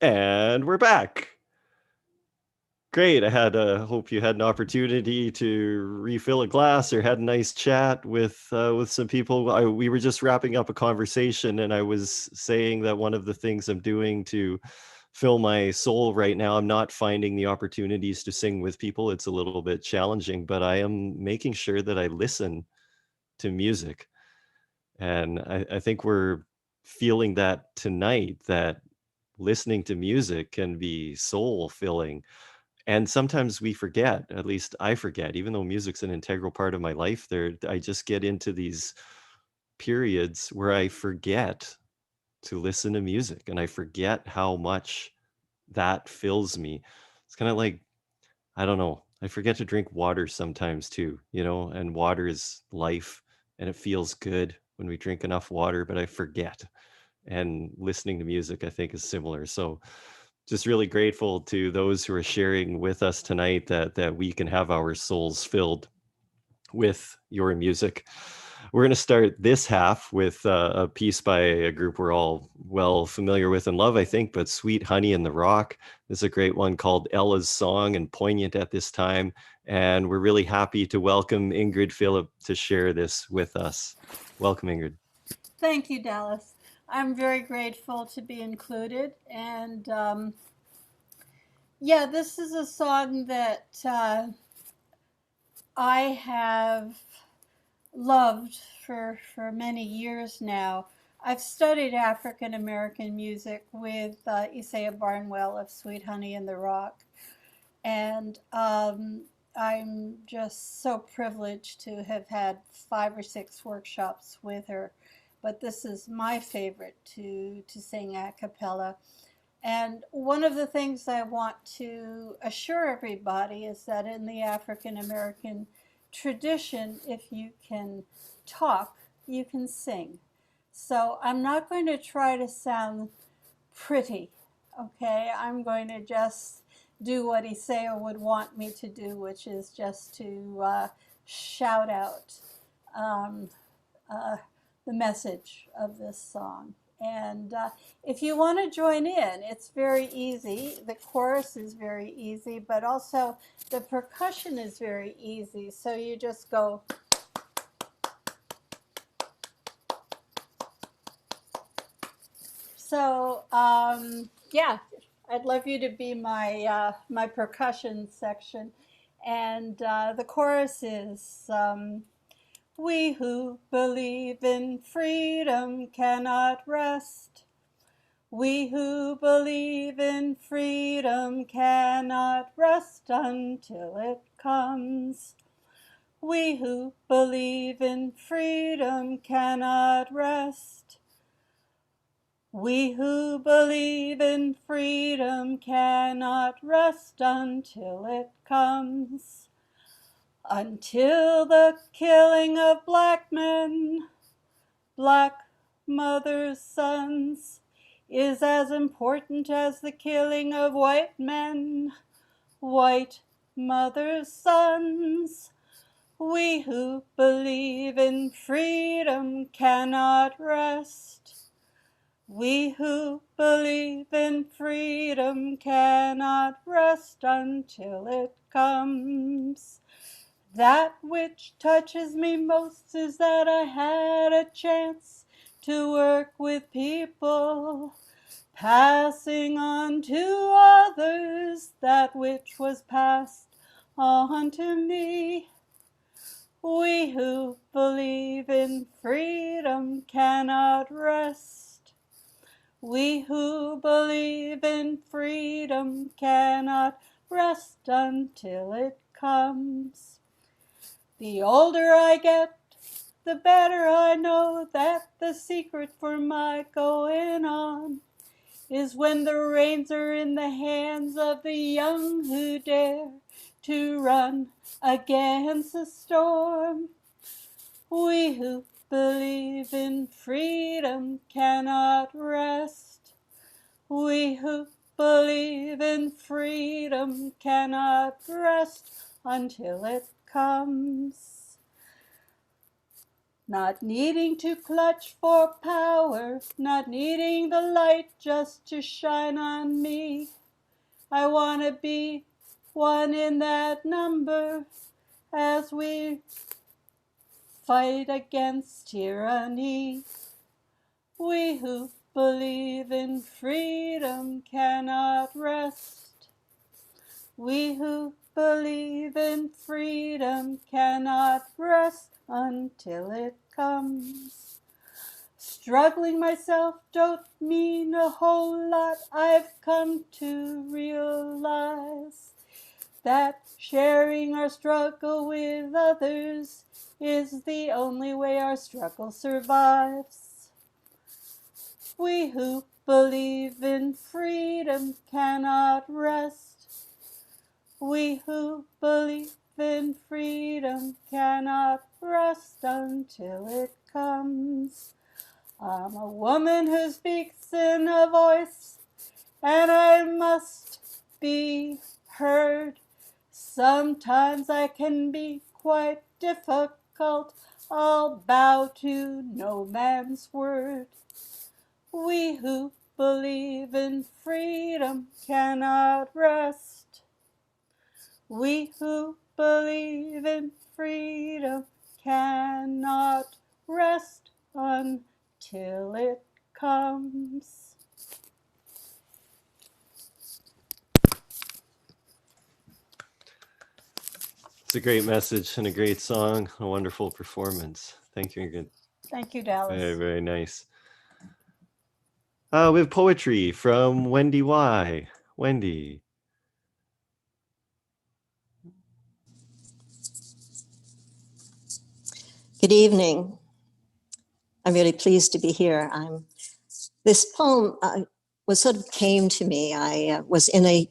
And we're back. Great. I had hope you had an opportunity to refill a glass or had a nice chat with some people. We were just wrapping up a conversation, and I was saying that one of the things I'm doing to fill my soul right now, I'm not finding the opportunities to sing with people. It's a little bit challenging, but I am making sure that I listen to music. And I think we're feeling that tonight, that listening to music can be soul filling. And sometimes we forget, at least I forget, even though music's an integral part of my life, I just get into these periods where I forget to listen to music and I forget how much that fills me. It's kind of like, I don't know, I forget to drink water sometimes too, and water is life and it feels good when we drink enough water, but I forget. And listening to music, I think, is similar. So just really grateful to those who are sharing with us tonight that we can have our souls filled with your music. We're going to start this half with a piece by a group we're all well familiar with and love, I think, but Sweet Honey in the Rock is a great one called Ella's Song, and poignant at this time. And we're really happy to welcome Ingrid Phillip to share this with us. Welcome, Ingrid. Thank you, Dallas. I'm very grateful to be included. And yeah, this is a song that I have loved for many years now. I've studied African American music with Isaiah Barnwell of Sweet Honey in the Rock. And I'm just so privileged to have had 5 or 6 workshops with her. But this is my favorite to sing a cappella. And one of the things I want to assure everybody is that in the African American tradition, if you can talk, you can sing. So I'm not going to try to sound pretty, okay? I'm going to just do what Isaiah would want me to do, which is just to shout out um, the message of this song. And if you want to join in, it's very easy. The chorus is very easy, but also the percussion is very easy. So you just go. So yeah, I'd love you to be my my percussion section. And the chorus is. We who believe in freedom cannot rest. We who believe in freedom cannot rest until it comes. We who believe in freedom cannot rest. We who believe in freedom cannot rest until it comes. Until the killing of black men, black mothers' sons, is as important as the killing of white men, white mothers' sons. We who believe in freedom cannot rest. We who believe in freedom cannot rest until it comes. That which touches me most is that I had a chance to work with people, passing on to others that which was passed on to me. We who believe in freedom cannot rest. We who believe in freedom cannot rest until it comes. The older I get, the better I know that the secret for my going on is when the reins are in the hands of the young who dare to run against the storm. We who believe in freedom cannot rest. We who believe in freedom cannot rest until it comes. not needing to clutch for power, not needing the light just to shine on me. I want to be one in that number as we fight against tyranny. We who believe in freedom cannot rest. We who believe in freedom cannot rest until it comes. Struggling myself don't mean a whole lot. I've come to realize that sharing our struggle with others is the only way our struggle survives. We who believe in freedom cannot rest. We who believe in freedom cannot rest until it comes. I'm a woman who speaks in a voice, and I must be heard. Sometimes I can be quite difficult. I'll bow to no man's word. We who believe in freedom cannot rest. We who believe in freedom cannot rest until it comes. It's a great message and a great song, a wonderful performance. Thank you, Ingrid. Thank you, Dallas. Very, very nice. We have poetry from Wendy Y. Wendy. Good evening. I'm really pleased to be here. This poem was sort of came to me. I was in a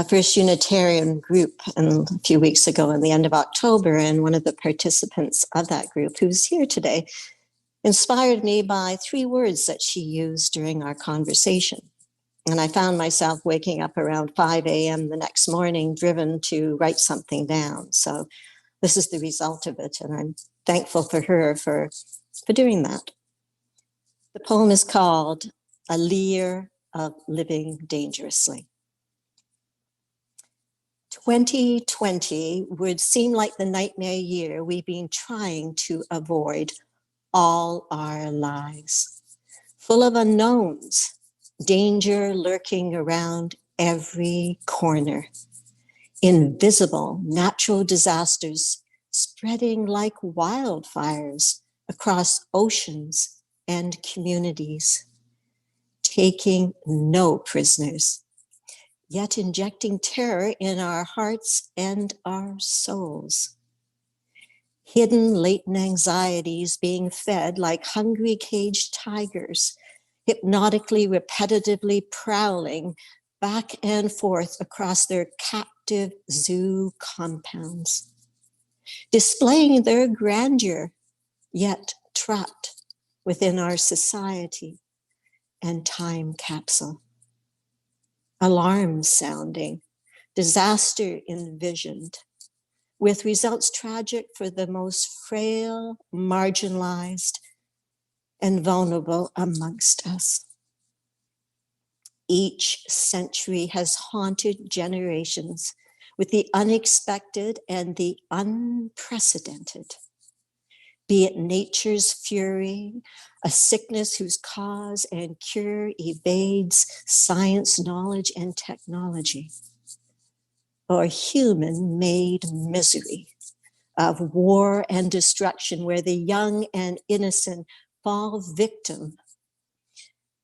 first Unitarian group a few weeks ago in the end of October, and one of the participants of that group, who's here today, inspired me by 3 words that she used during our conversation. And I found myself waking up around 5 a.m. the next morning, driven to write something down. So this is the result of it, and I'm thankful for her for doing that. The poem is called A Leer of Living Dangerously. 2020 would seem like the nightmare year we've been trying to avoid all our lives, full of unknowns, danger lurking around every corner, invisible natural disasters spreading like wildfires across oceans and communities, taking no prisoners, yet injecting terror in our hearts and our souls. Hidden latent anxieties being fed like hungry caged tigers, hypnotically, repetitively prowling back and forth across their captive zoo compounds, displaying their grandeur, yet trapped within our society and time capsule. Alarms sounding, disaster envisioned, with results tragic for the most frail, marginalized, and vulnerable amongst us. Each century has haunted generations with the unexpected and the unprecedented, be it nature's fury, a sickness whose cause and cure evades science, knowledge, and technology, or human-made misery of war and destruction where the young and innocent fall victim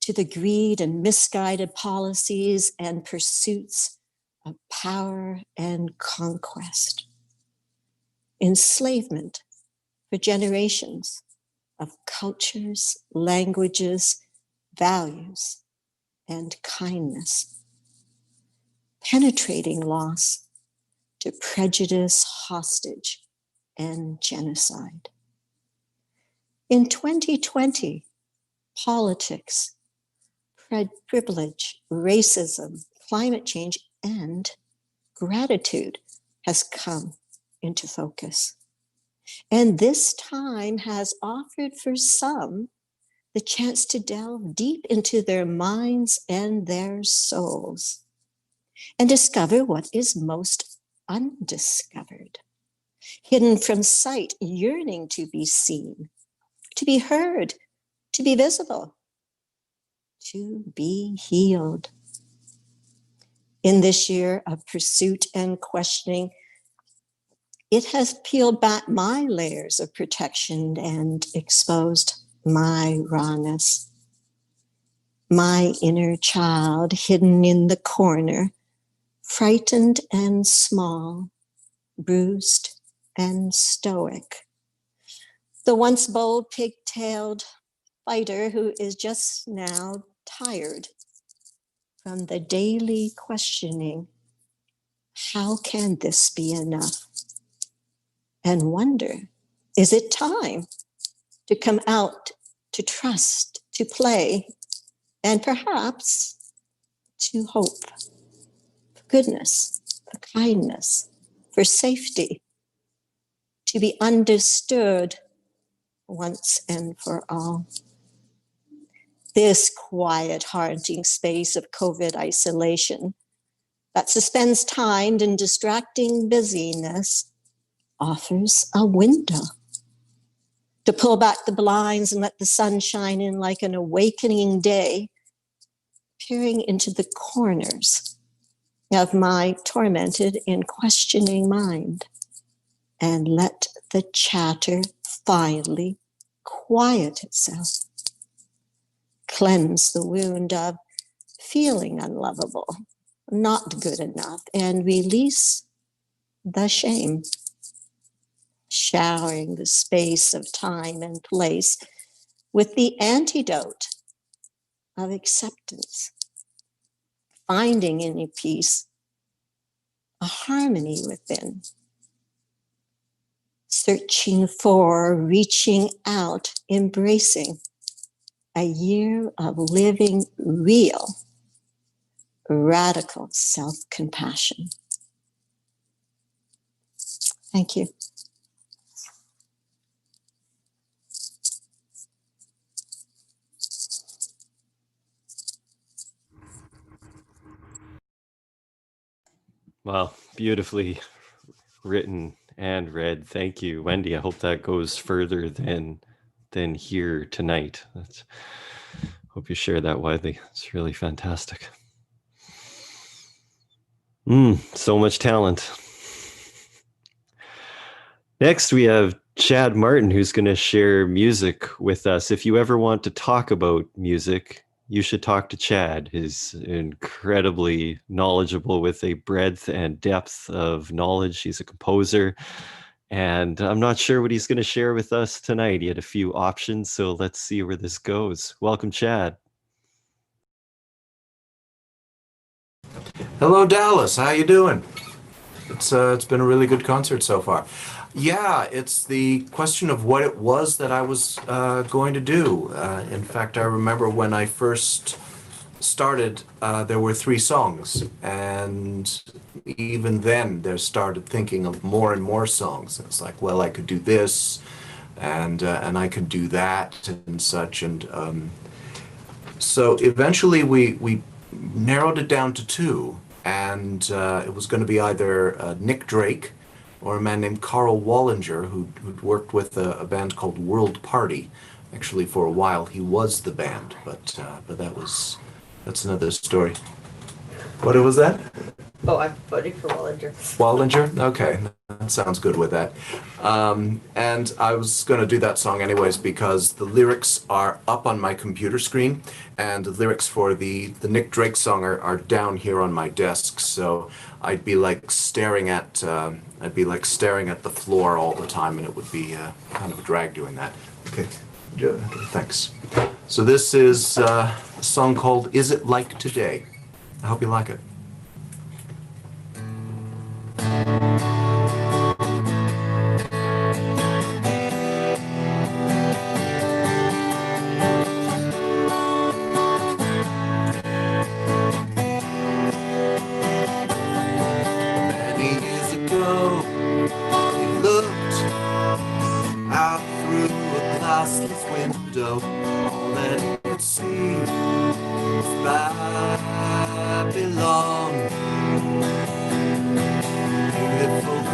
to the greed and misguided policies and pursuits of power and conquest. Enslavement for generations of cultures, languages, values, and kindness. Penetrating loss to prejudice, hostage, and genocide. In 2020, politics, privilege, racism, climate change, and gratitude has come into focus. And this time has offered for some the chance to delve deep into their minds and their souls and discover what is most undiscovered, hidden from sight, yearning to be seen, to be heard, to be visible, to be healed. In this year of pursuit and questioning, it has peeled back my layers of protection and exposed my rawness, my inner child hidden in the corner, frightened and small, bruised and stoic. The once bold, pig-tailed fighter who is just now tired from the daily questioning, how can this be enough? And wonder, is it time to come out, to trust, to play, and perhaps to hope for goodness, for kindness, for safety, to be understood once and for all. This quiet, haunting space of COVID isolation that suspends time in distracting busyness offers a window to pull back the blinds and let the sun shine in like an awakening day, peering into the corners of my tormented and questioning mind, and let the chatter finally quiet itself, cleanse the wound of feeling unlovable, not good enough, and release the shame, showering the space of time and place with the antidote of acceptance, finding in a peace a harmony within, searching for, reaching out, embracing a year of living real, radical self-compassion. Thank you. Wow, beautifully written and read. Thank you, Wendy. I hope that goes further than here tonight. Hope you share that widely. It's really fantastic. So much talent. Next, we have Chad Martin, who's going to share music with us. If you ever want to talk about music, you should talk to Chad. He's incredibly knowledgeable with a breadth and depth of knowledge. He's a composer, and I'm not sure what he's going to share with us tonight. He had a few options, so let's see where this goes. Welcome, Chad. Hello, Dallas. How you doing? It's been a really good concert so far. Yeah, it's the question of what it was that I was going to do. In fact, I remember when I first started, there were 3 songs, and even then, there started thinking of more and more songs. It's like, well, I could do this, and I could do that, and such, and so eventually we narrowed it down to 2. And it was going to be either Nick Drake or a man named Carl Wallinger, who'd worked with a band called World Party. Actually, for a while, he was the band, but that's another story. What was that? Oh, I'm voting for Wallinger. Wallinger? Okay, that sounds good with that. And I was going to do that song anyways because the lyrics are up on my computer screen, and the lyrics for the Nick Drake song are down here on my desk. So I'd be like staring at the floor all the time, and it would be kind of a drag doing that. Okay, thanks. So this is a song called "Is It Like Today." I hope you like it. Many years ago, we looked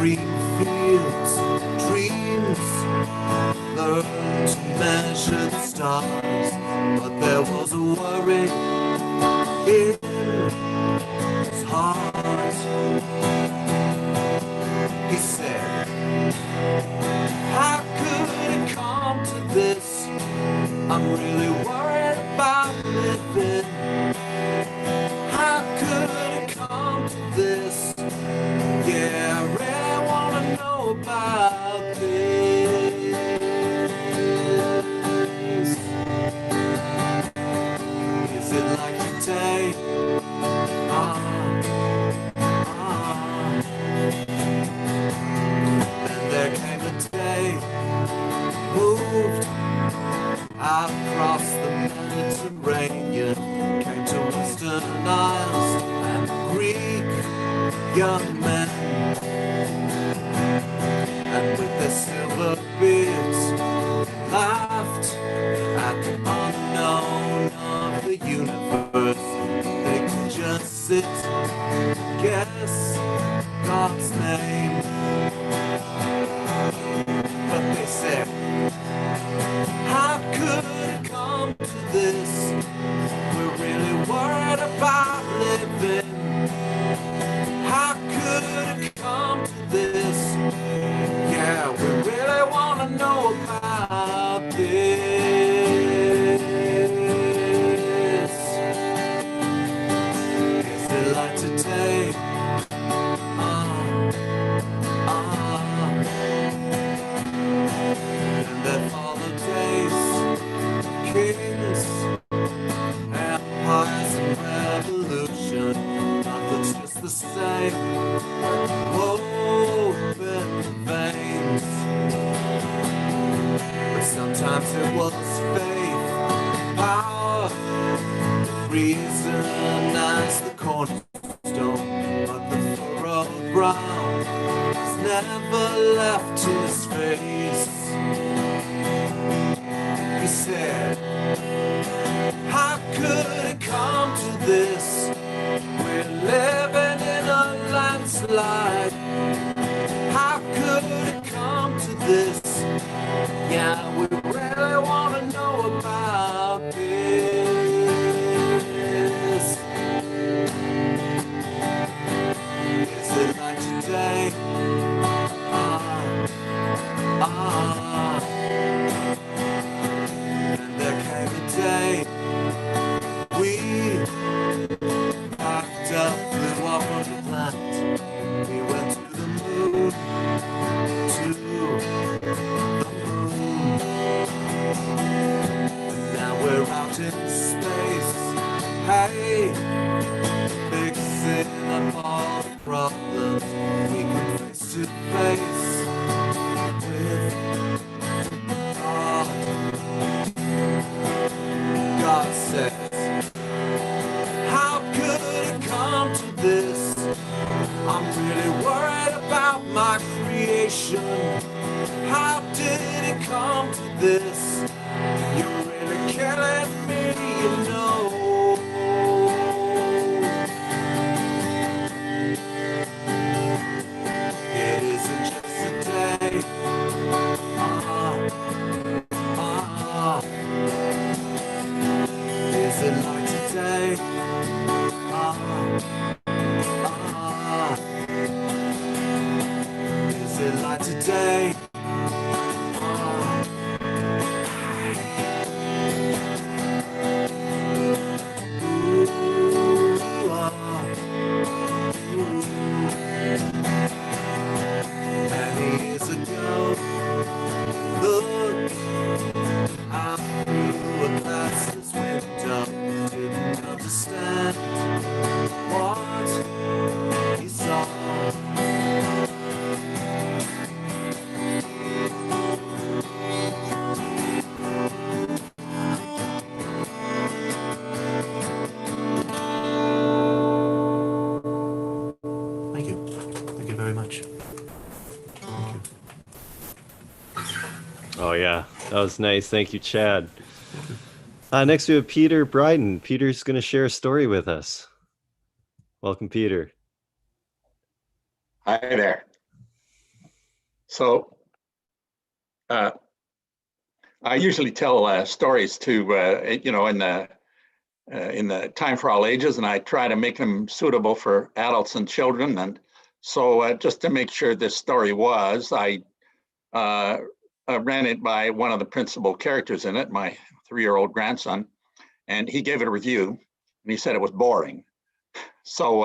green fields, dreams, learn to measure the stars, but there was a worry in his heart. He said, how could it come to this? I'm really worried about living. How could it come to this? Yeah, I really want to know about this. Is it like today? And there came a day, moved out across the Mediterranean, came to Western Isles and Greek young men, and with their silver beards laughed at the unknown of the universe. They could just sit, guess God's name, but they said, how could it come to this? We're really worried about living. How could it come to this? Yeah, we really want to know about this. Is it like today? And then followed days, kings, empires and revolution. Nothing's just the same. Open veins. But sometimes it was faith, power, reason as the cornerstone. But the furrowed brow has never left his face. He said, how could it come to this? We're living in a landslide. How could it come to this? Yeah, we really want to know about this. Is it like today? And there came a day we packed up, flew off on the planet. We went to the moon, to the moon. And now we're out in space, hey, fixing up all the problems we come face to face with God. God says, how could it come to this? I'm really worried about my creation. How did it come to this? You're really killing me, you know. It isn't just a day. Is it like today? Is it like today? Many years ago, look out through a glassless window, didn't understand what he saw. Thank you. Thank you very much. Thank you. Oh yeah, that was nice. Thank you, Chad. Next we have Peter Bryden. Peter's going to share a story with us. Welcome, Peter. Hi there. So I usually tell stories to, you know, in the Time for All Ages, and I try to make them suitable for adults and children. And so just to make sure this story was, I ran it by one of the principal characters in it, my 3-year-old grandson, and he gave it a review, and he said it was boring. So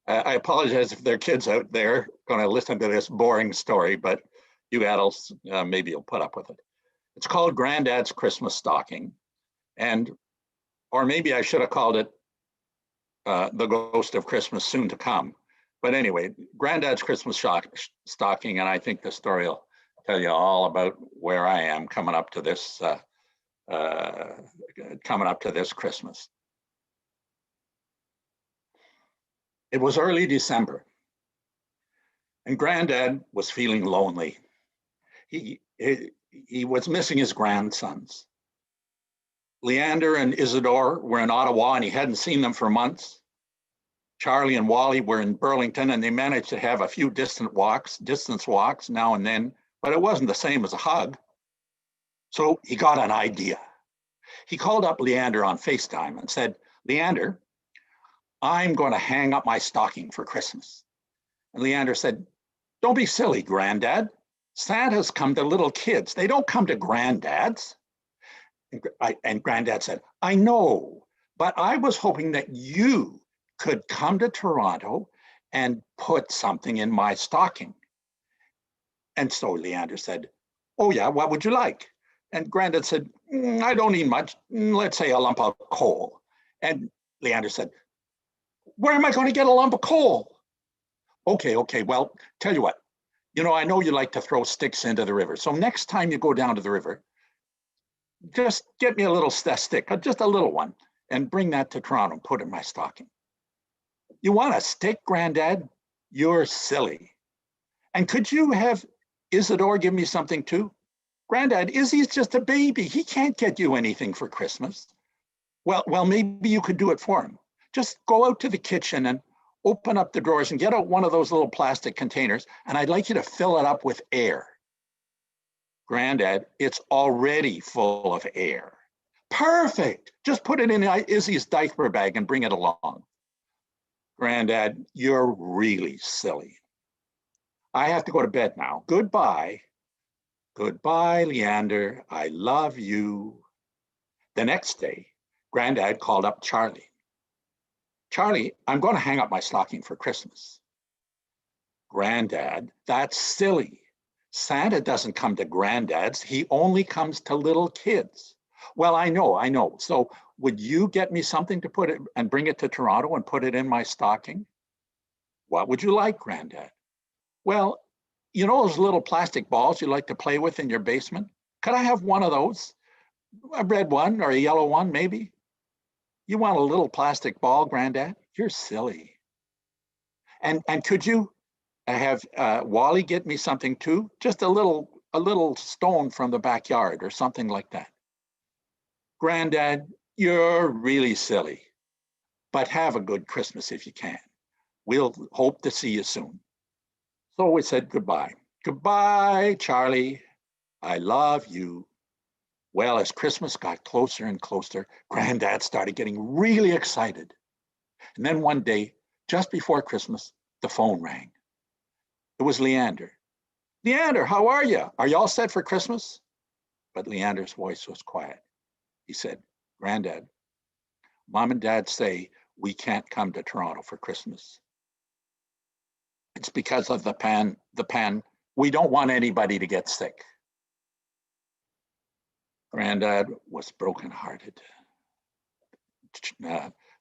I apologize if there are kids out there going to listen to this boring story, but you adults, maybe you'll put up with it. It's called Granddad's Christmas Stocking, or maybe I should have called it The Ghost of Christmas Soon to Come. But anyway, Granddad's Christmas Stocking, and I think the story will tell you all about where I am coming up to this Christmas. It was early December, and Granddad was feeling lonely. He was missing his grandsons. Leander and Isidore were in Ottawa, and he hadn't seen them for months. Charlie and Wally were in Burlington, and they managed to have a few distance walks now and then, but it wasn't the same as a hug. So he got an idea. He called up Leander on FaceTime and said, "Leander, I'm going to hang up my stocking for Christmas." And Leander said, "Don't be silly, Granddad. Santa's come to little kids. They don't come to granddads." And Granddad said, "I know, but I was hoping that you could come to Toronto and put something in my stocking." And so Leander said, "Oh yeah, what would you like?" And Granddad said, "I don't need much. Let's say a lump of coal." And Leander said, "Where am I going to get a lump of coal?" Okay, well, tell you what, you know, I know you like to throw sticks into the river. So next time you go down to the river, just get me a little stick, just a little one, and bring that to Toronto and put it in my stocking. You want a stick, Granddad? You're silly. And could you have Isidore give me something too? Granddad, Izzy's just a baby. He can't get you anything for Christmas. Well, maybe you could do it for him. Just go out to the kitchen and open up the drawers and get out one of those little plastic containers, and I'd like you to fill it up with air. Granddad, it's already full of air. Perfect. Just put it in Izzy's diaper bag and bring it along. Granddad, you're really silly. I have to go to bed now. Goodbye. Goodbye, Leander. I love you. The next day, Granddad called up Charlie. Charlie, I'm going to hang up my stocking for Christmas. Granddad, that's silly. Santa doesn't come to granddads. He only comes to little kids. Well, I know. So would you get me something to put it and bring it to Toronto and put it in my stocking? What would you like, Granddad? Well, you know those little plastic balls you like to play with in your basement? Could I have one of those? A red one or a yellow one, maybe? You want a little plastic ball, Granddad? You're silly. And could you have Wally get me something too? Just a little stone from the backyard or something like that. Granddad, you're really silly. But have a good Christmas if you can. We'll hope to see you soon. So we said goodbye. Goodbye, Charlie. I love you. Well, as Christmas got closer and closer, Granddad started getting really excited. And then one day, just before Christmas, the phone rang. It was Leander. Leander, how are you? Are you all set for Christmas? But Leander's voice was quiet. He said, Granddad, Mom and Dad say we can't come to Toronto for Christmas. It's because of the pan. We don't want anybody to get sick. Granddad was brokenhearted.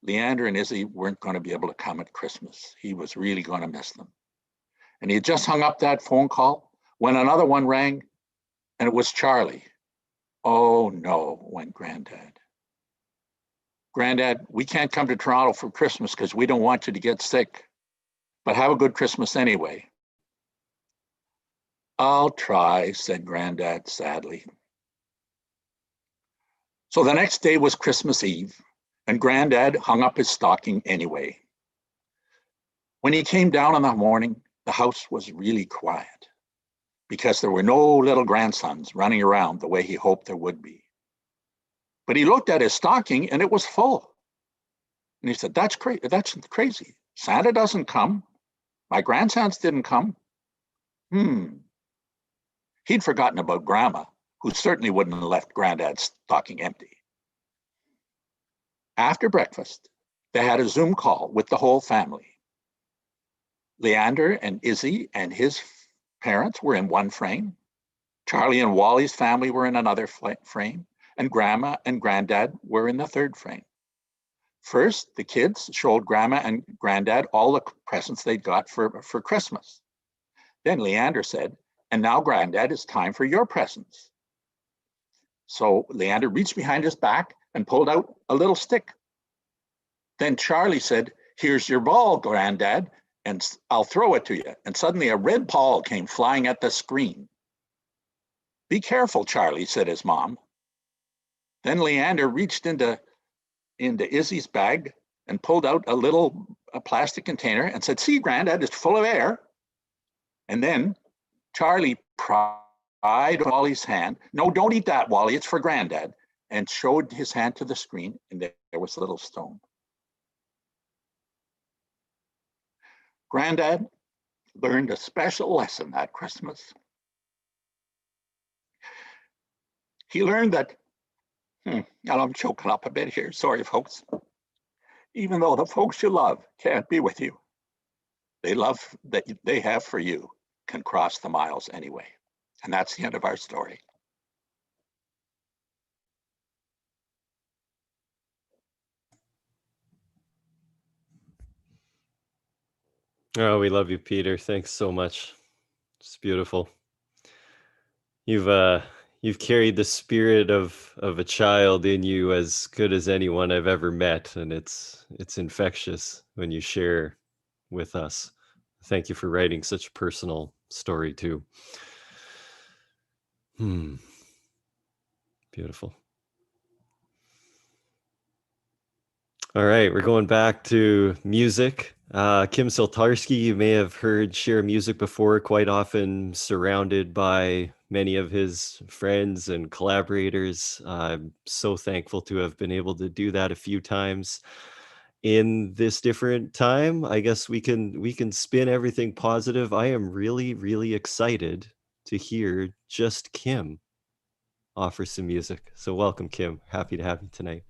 Leander and Izzy weren't going to be able to come at Christmas. He was really going to miss them. And he had just hung up that phone call when another one rang, and it was Charlie. Oh no, went Granddad. Granddad, we can't come to Toronto for Christmas because we don't want you to get sick. But have a good Christmas anyway. I'll try, said Granddad sadly. So the next day was Christmas Eve, and Granddad hung up his stocking anyway. When he came down in the morning, the house was really quiet. because there were no little grandsons running around the way he hoped there would be. But he looked at his stocking and it was full. And he said, that's crazy. Santa doesn't come. My grandsons didn't come. He'd forgotten about Grandma, who certainly wouldn't have left Granddad's stocking empty. After breakfast, they had a Zoom call with the whole family. Leander and Izzy and his parents were in one frame. Charlie and Wally's family were in another frame, and Grandma and Granddad were in the third frame. First, the kids showed Grandma and Granddad all the presents they'd got for Christmas. Then Leander said, and now, Granddad, it's time for your presents. So Leander reached behind his back and pulled out a little stick. Then Charlie said, here's your ball, Granddad, and I'll throw it to you. And suddenly a red ball came flying at the screen. Be careful, Charlie, said his mom. Then Leander reached into Izzy's bag and pulled out a plastic container and said, see, Granddad, it's full of air. And then Charlie pried Wally's hand. No, don't eat that, Wally, it's for Granddad. And showed his hand to the screen, and there was a little stone. Granddad learned a special lesson that Christmas. He learned that, and I'm choking up a bit here, sorry folks. Even though the folks you love can't be with you, they love that they have for you can cross the miles anyway. And that's the end of our story. Oh, we love you, Peter. Thanks so much. It's beautiful. You've carried the spirit of a child in you as good as anyone I've ever met, and it's infectious when you share with us. Thank you for writing such a personal story too. Beautiful. All right, we're going back to music. Kim Siltarsky, you may have heard share music before, quite often surrounded by many of his friends and collaborators. I'm so thankful to have been able to do that a few times in this different time. I guess we can spin everything positive. I am really, really excited to hear just Kim offer some music. So welcome, Kim. Happy to have you tonight.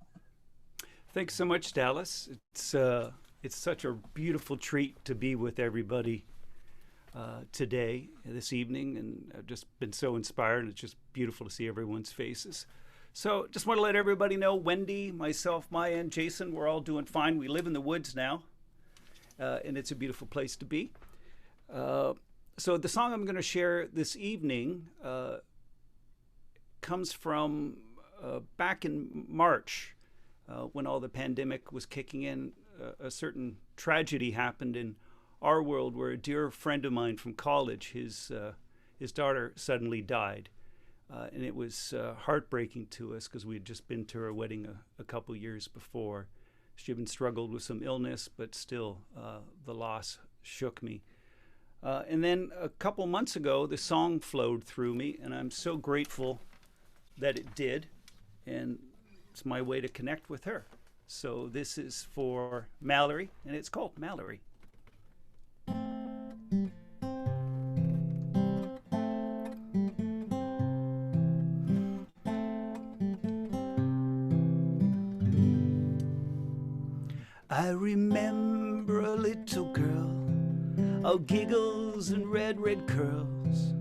Thanks so much, Dallas. It's such a beautiful treat to be with everybody today, this evening, and I've just been so inspired. It's just beautiful to see everyone's faces. So just want to let everybody know, Wendy, myself, Maya, and Jason, we're all doing fine. We live in the woods now, and it's a beautiful place to be. So the song I'm going to share this evening comes from back in March. When all the pandemic was kicking in, a certain tragedy happened in our world where a dear friend of mine from college, his daughter suddenly died. And it was heartbreaking to us because we had just been to her wedding a couple years before. She had been struggled with some illness, but still the loss shook me. And then a couple months ago, the song flowed through me, and I'm so grateful that it did. And it's my way to connect with her. So this is for Mallory, and it's called Mallory. I remember a little girl, all giggles and red curls.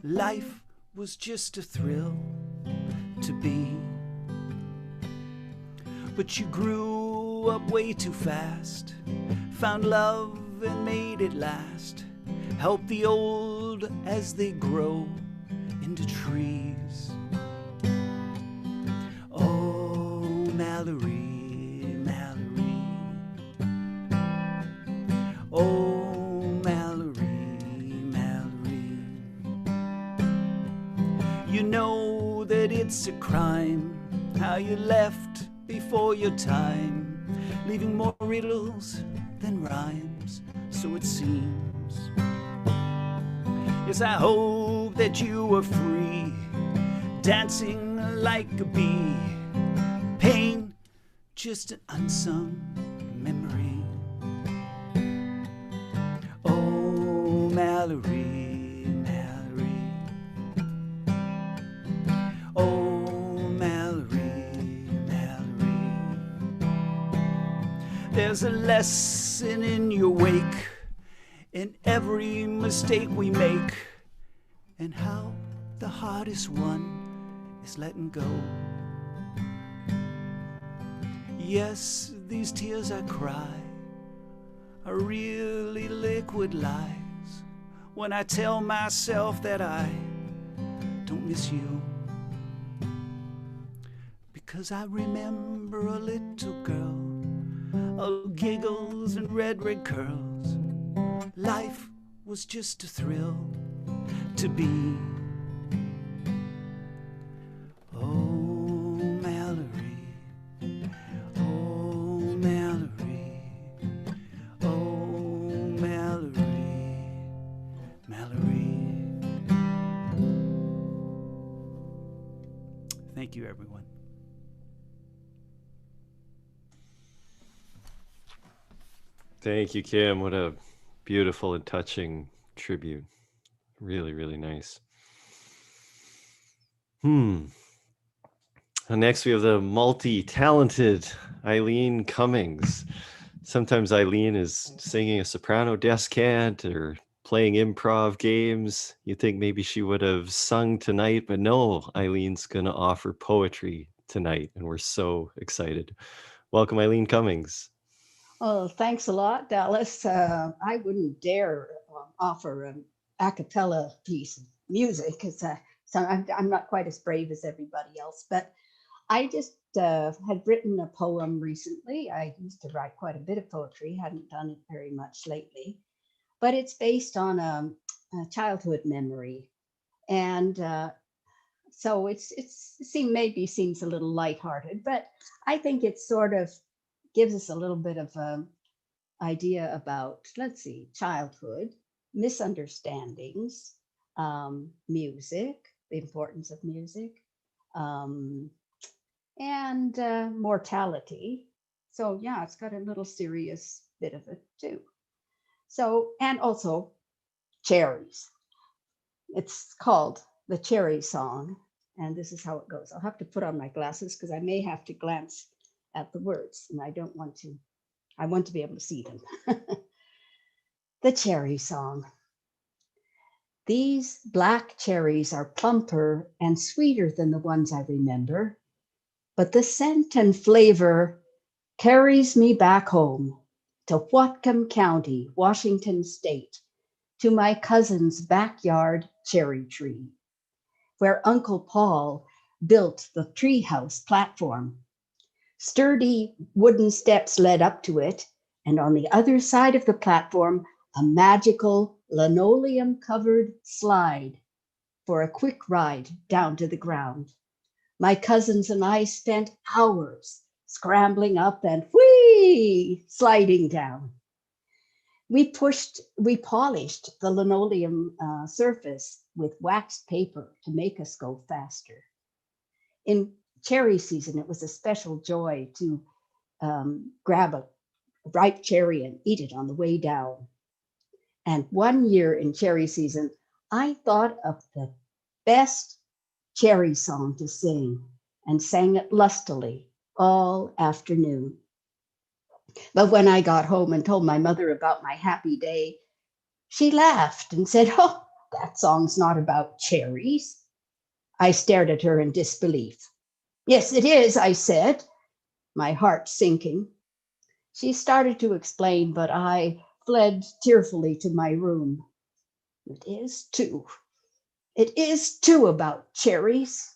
Life was just a thrill to be. But you grew up way too fast, found love and made it last, help the old as they grow into trees. Oh, Mallory, Mallory. Oh, Mallory, Mallory. You know that it's a crime how you left before your time, leaving more riddles than rhymes, so it seems. Yes, I hope that you were free, dancing like a bee. Pain, just an unsung memory. Oh, Mallory, Mallory. Oh, Mallory, Mallory. There's a lesson in your wake, in every mistake we make, and how the hardest one is letting go. Yes, these tears I cry are really liquid lies when I tell myself that I don't miss you. Because I remember a little girl, of giggles and red curls. Life was just a thrill to be. Oh, Mallory, oh, Mallory, oh, Mallory, Mallory. Thank you, everyone. Thank you, Kim. What a beautiful and touching tribute. Really, really nice. And next, we have the multi-talented Eileen Cummings. Sometimes Eileen is singing a soprano descant or playing improv games. You think maybe she would have sung tonight, but no, Eileen's going to offer poetry tonight, and we're so excited. Welcome, Eileen Cummings. Well, thanks a lot, Dallas. I wouldn't dare offer an a cappella piece of music because so I'm not quite as brave as everybody else. But I just had written a poem recently. I used to write quite a bit of poetry, hadn't done it very much lately. But it's based on a childhood memory. And so maybe seems a little lighthearted, but I think it sort of gives us a little bit of idea about, let's see, childhood, misunderstandings, music, the importance of music, and mortality. So yeah, it's got a little serious bit of it too. So, and also cherries. It's called The Cherry Song, and this is how it goes. I'll have to put on my glasses because I may have to glance at the words, and I don't want to. I want to be able to see them. The Cherry Song. These black cherries are plumper and sweeter than the ones I remember, but the scent and flavor carries me back home to Whatcom County, Washington State, to my cousin's backyard cherry tree, where Uncle Paul built the treehouse platform. Sturdy wooden steps led up to it, and on the other side of the platform, a magical linoleum-covered slide for a quick ride down to the ground. My cousins and I spent hours scrambling up and whee, sliding down. We polished the linoleum surface with waxed paper to make us go faster. In cherry season, it was a special joy to grab a ripe cherry and eat it on the way down. And one year in cherry season, I thought of the best cherry song to sing and sang it lustily all afternoon. But when I got home and told my mother about my happy day, she laughed and said, "Oh, that song's not about cherries." I stared at her in disbelief. "Yes, it is," I said, my heart sinking. She started to explain, but I fled tearfully to my room. It is too. It is too about cherries.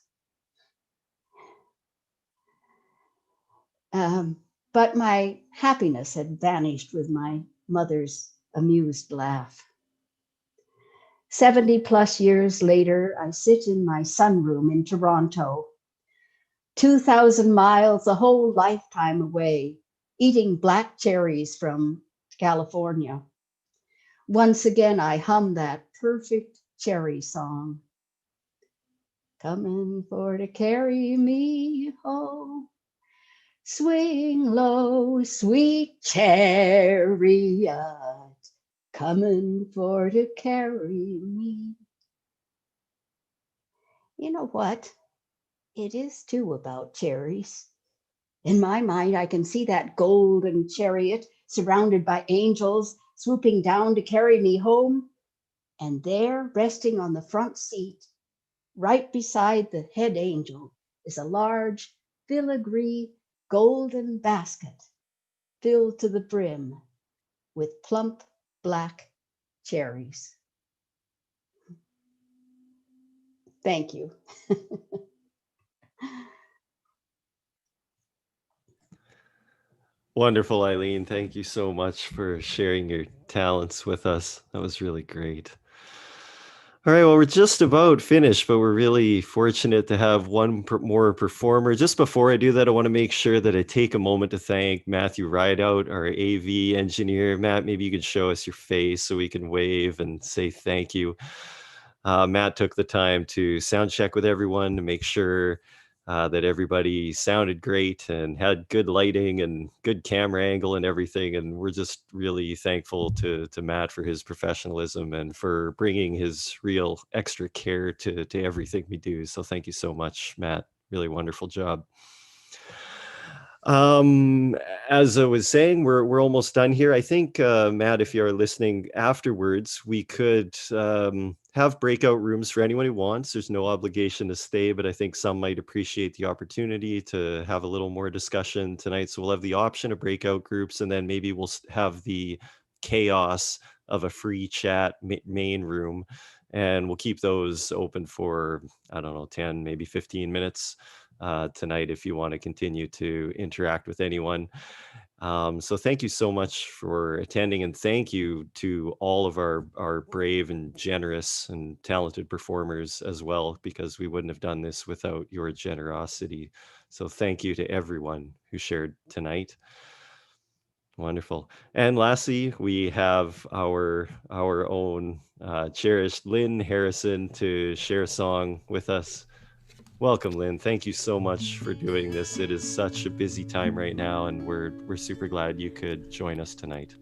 But my happiness had vanished with my mother's amused laugh. 70 plus years later, I sit in my sunroom in Toronto, 2,000 miles, a whole lifetime away, eating black cherries from California. Once again, I hum that perfect cherry song. Coming for to carry me home. Swing low, sweet chariot, coming for to carry me. You know what? It is too about cherries. In my mind, I can see that golden chariot surrounded by angels swooping down to carry me home. And there, resting on the front seat, right beside the head angel, is a large filigree golden basket filled to the brim with plump black cherries. Thank you. Wonderful, Eileen. Thank you so much for sharing your talents with us. That was really great. All right, well, we're just about finished, but we're really fortunate to have one more performer. Just before I do that, I want to make sure that I take a moment to thank Matthew Rideout, our AV engineer. Matt, maybe you could show us your face so we can wave and say thank you. Matt took the time to sound check with everyone to make sure that everybody sounded great and had good lighting and good camera angle and everything. And we're just really thankful to Matt for his professionalism and for bringing his real extra care to everything we do. So thank you so much, Matt. Really wonderful job. As I was saying, we're almost done here. I think, Matt, if you are listening afterwards, we could have breakout rooms for anyone who wants. There's no obligation to stay, but I think some might appreciate the opportunity to have a little more discussion tonight. So we'll have the option of breakout groups, and then maybe we'll have the chaos of a free chat main room, and we'll keep those open for, I don't know, 10, maybe 15 minutes tonight if you want to continue to interact with anyone. So thank you so much for attending, and thank you to all of our brave and generous and talented performers as well, because we wouldn't have done this without your generosity. So thank you to everyone who shared tonight. Wonderful. And lastly, we have our own cherished Lynn Harrison to share a song with us. Welcome, Lynn. Thank you so much for doing this. It is such a busy time right now, and we're super glad you could join us tonight.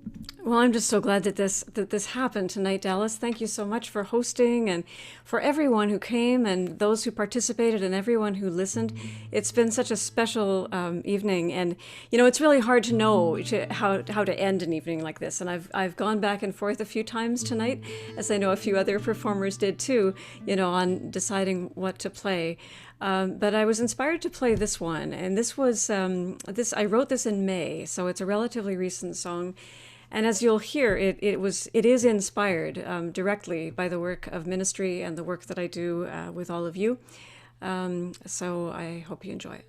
Well, I'm just so glad that this happened tonight, Dallas. Thank you so much for hosting, and for everyone who came and those who participated and everyone who listened. It's been such a special evening, and it's really hard to know how to end an evening like this. And I've gone back and forth a few times tonight, as I know a few other performers did too, on deciding what to play. But I was inspired to play this one, and this was I wrote this in May, so it's a relatively recent song. And as you'll hear, it is inspired directly by the work of ministry and the work that I do with all of you. So I hope you enjoy it.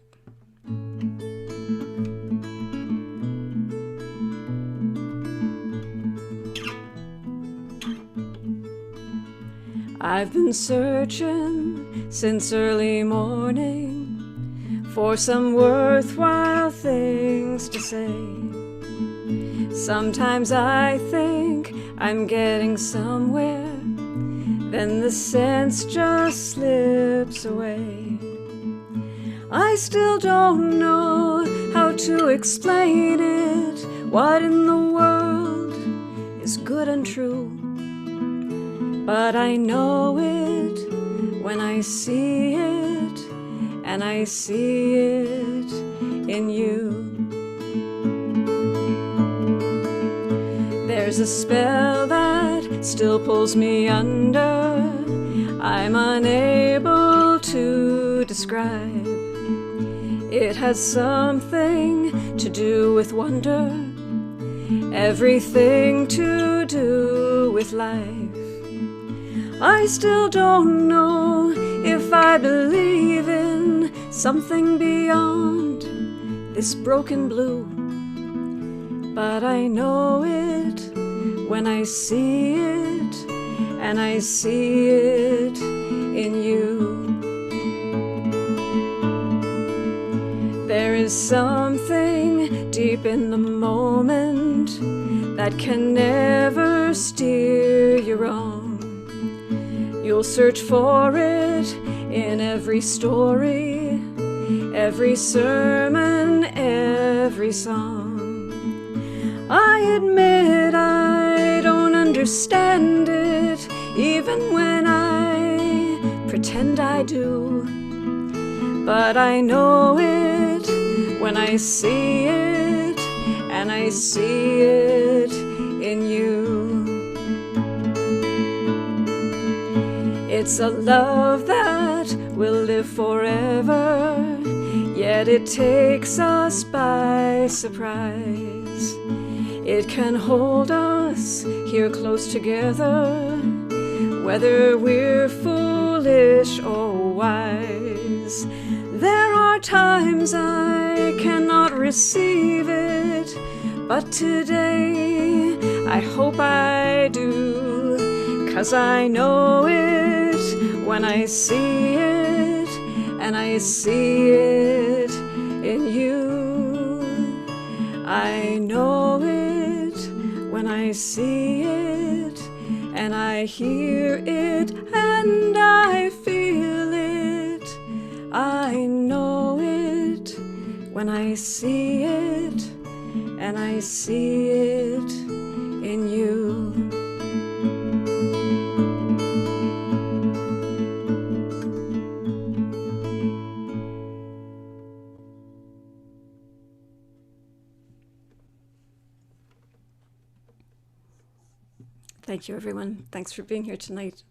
I've been searching since early morning for some worthwhile things to say. Sometimes I think I'm getting somewhere, then the sense just slips away. I still don't know how to explain it, what in the world is good and true. But I know it when I see it, and I see it in you. There's a spell that still pulls me under, I'm unable to describe. It has something to do with wonder, everything to do with life. I still don't know if I believe in something beyond this broken blue, but I know it when I see it, and I see it in you. There is something deep in the moment that can never steer you wrong. You'll search for it in every story, every sermon, every song. I admit I don't understand it, even when I pretend I do. But I know it when I see it, and I see it in you. It's a love that will live forever, yet it takes us by surprise. It can hold us here close together, whether we're foolish or wise. There are times I cannot receive it, but today I hope I do, 'cause I know it when I see it, and I see it in you. I know it when I see it, and I hear it, and I feel it. I know it when I see it, and I see it in you. Thank you, everyone. Thanks for being here tonight.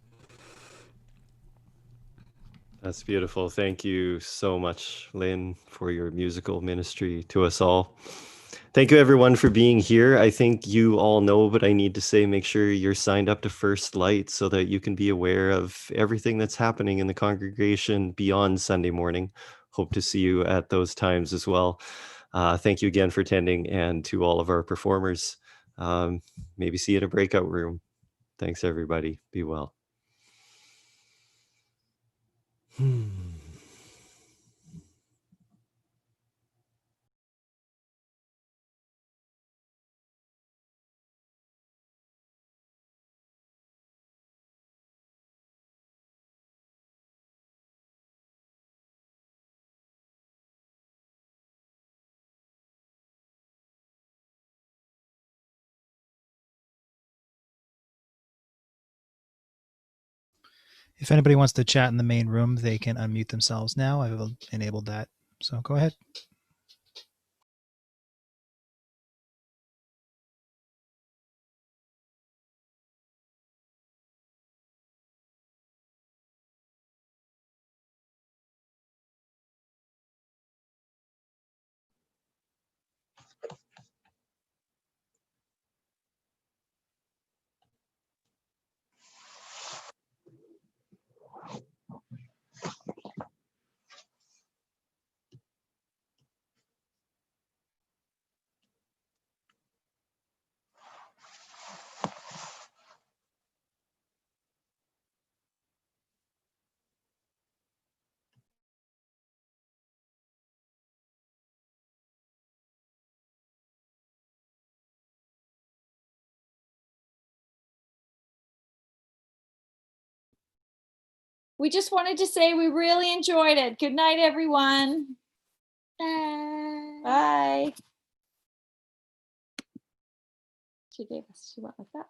That's beautiful. Thank you so much, Lynn, for your musical ministry to us all. Thank you, everyone, for being here. I think you all know, but I need to say, make sure you're signed up to First Light so that you can be aware of everything that's happening in the congregation beyond Sunday morning. Hope to see you at those times as well. Thank you again for attending, and to all of our performers. Maybe see you in a breakout room. Thanks, everybody. Be well. If anybody wants to chat in the main room, they can unmute themselves now. I've enabled that. So go ahead. We just wanted to say we really enjoyed it. Good night, everyone. Bye. Bye. She went like that.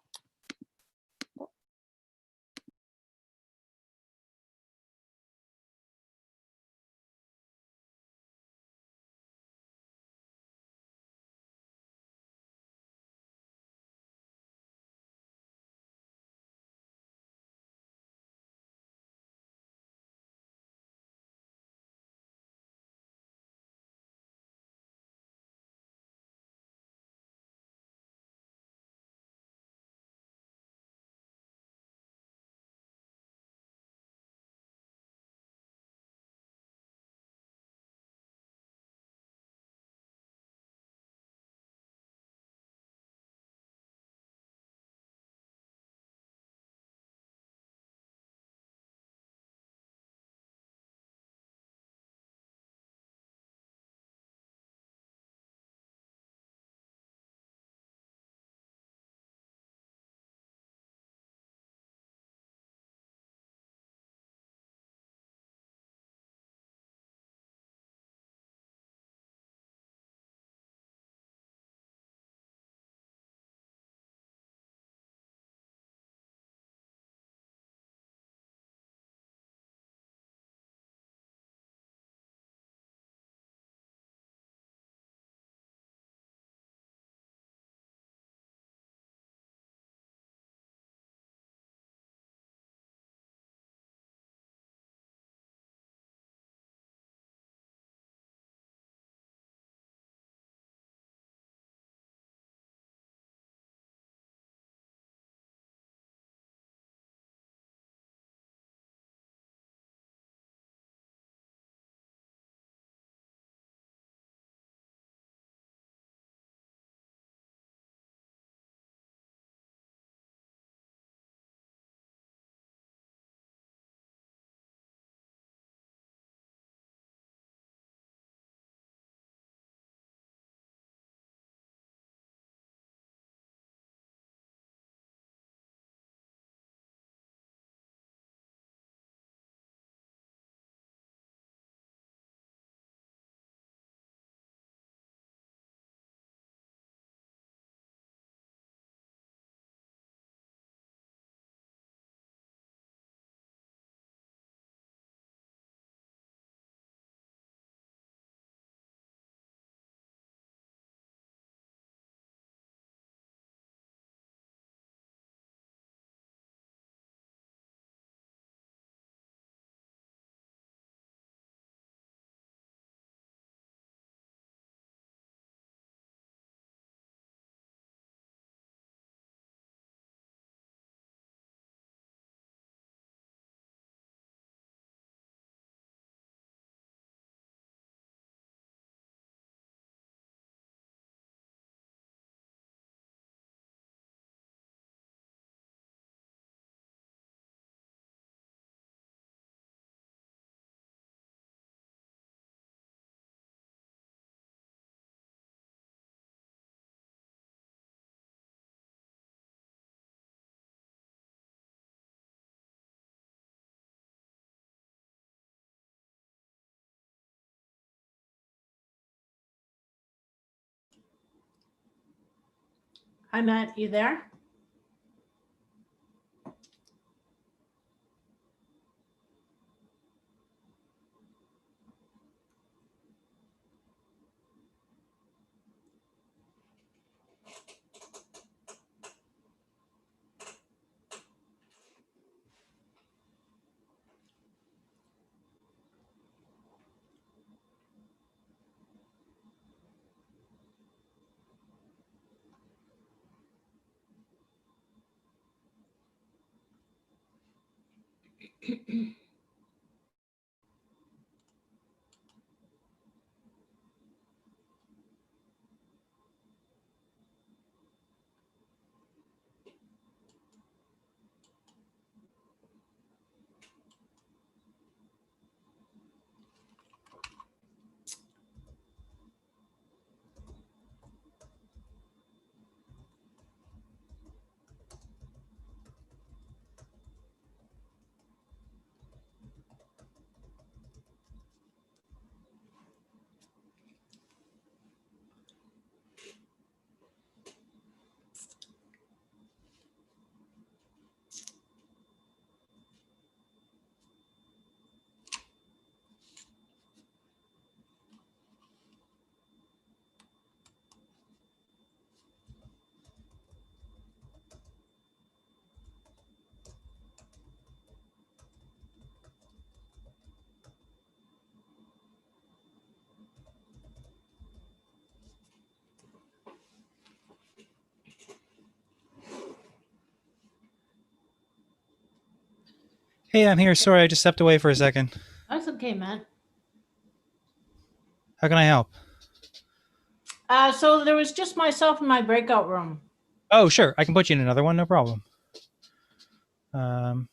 Hi, Matt. You there? Hey, I'm here. Sorry, I just stepped away for a second. That's okay, Matt. How can I help? So there was just myself in my breakout room. Oh, sure. I can put you in another one. No problem. Um,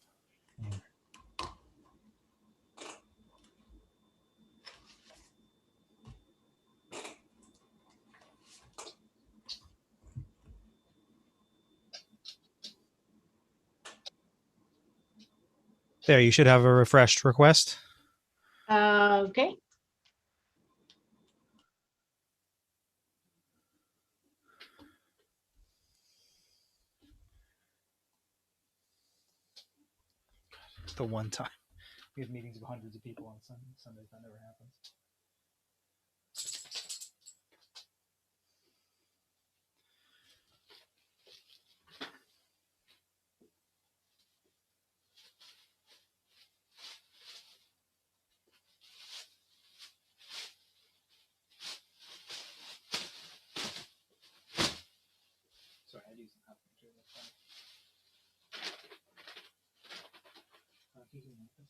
there, you should have a refreshed request. Okay. The one time we have meetings of hundreds of people on Sundays. That never happens. Sorry, I used the picture. That's fine. Can you zoom like this?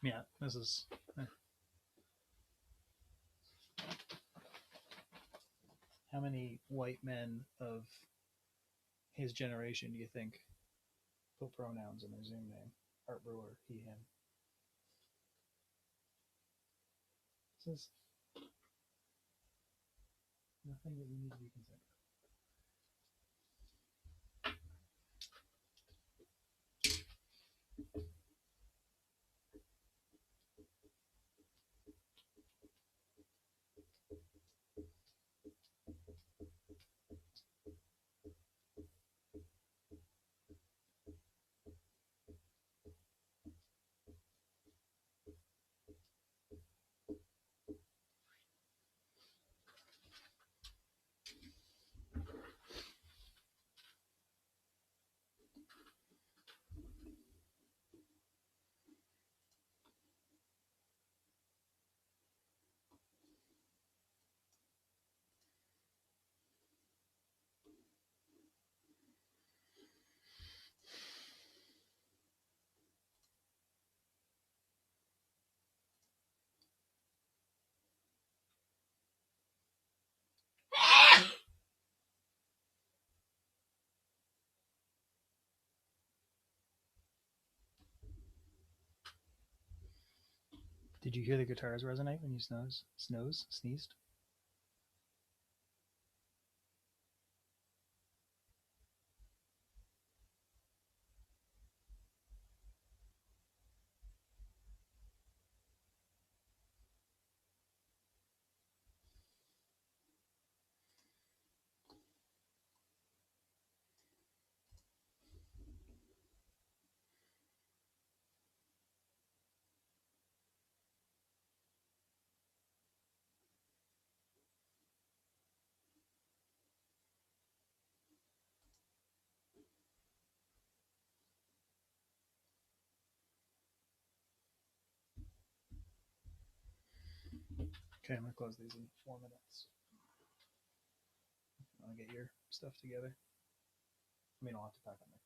Yeah, this is. How many white men of his generation do you think put pronouns in their Zoom name? Art Brewer, he, him. This is nothing that we need to be considered. Did you hear the guitars resonate when you sneezed? Okay, I'm gonna close these in 4 minutes. I'll get your stuff together. I mean, I'll have to pack up my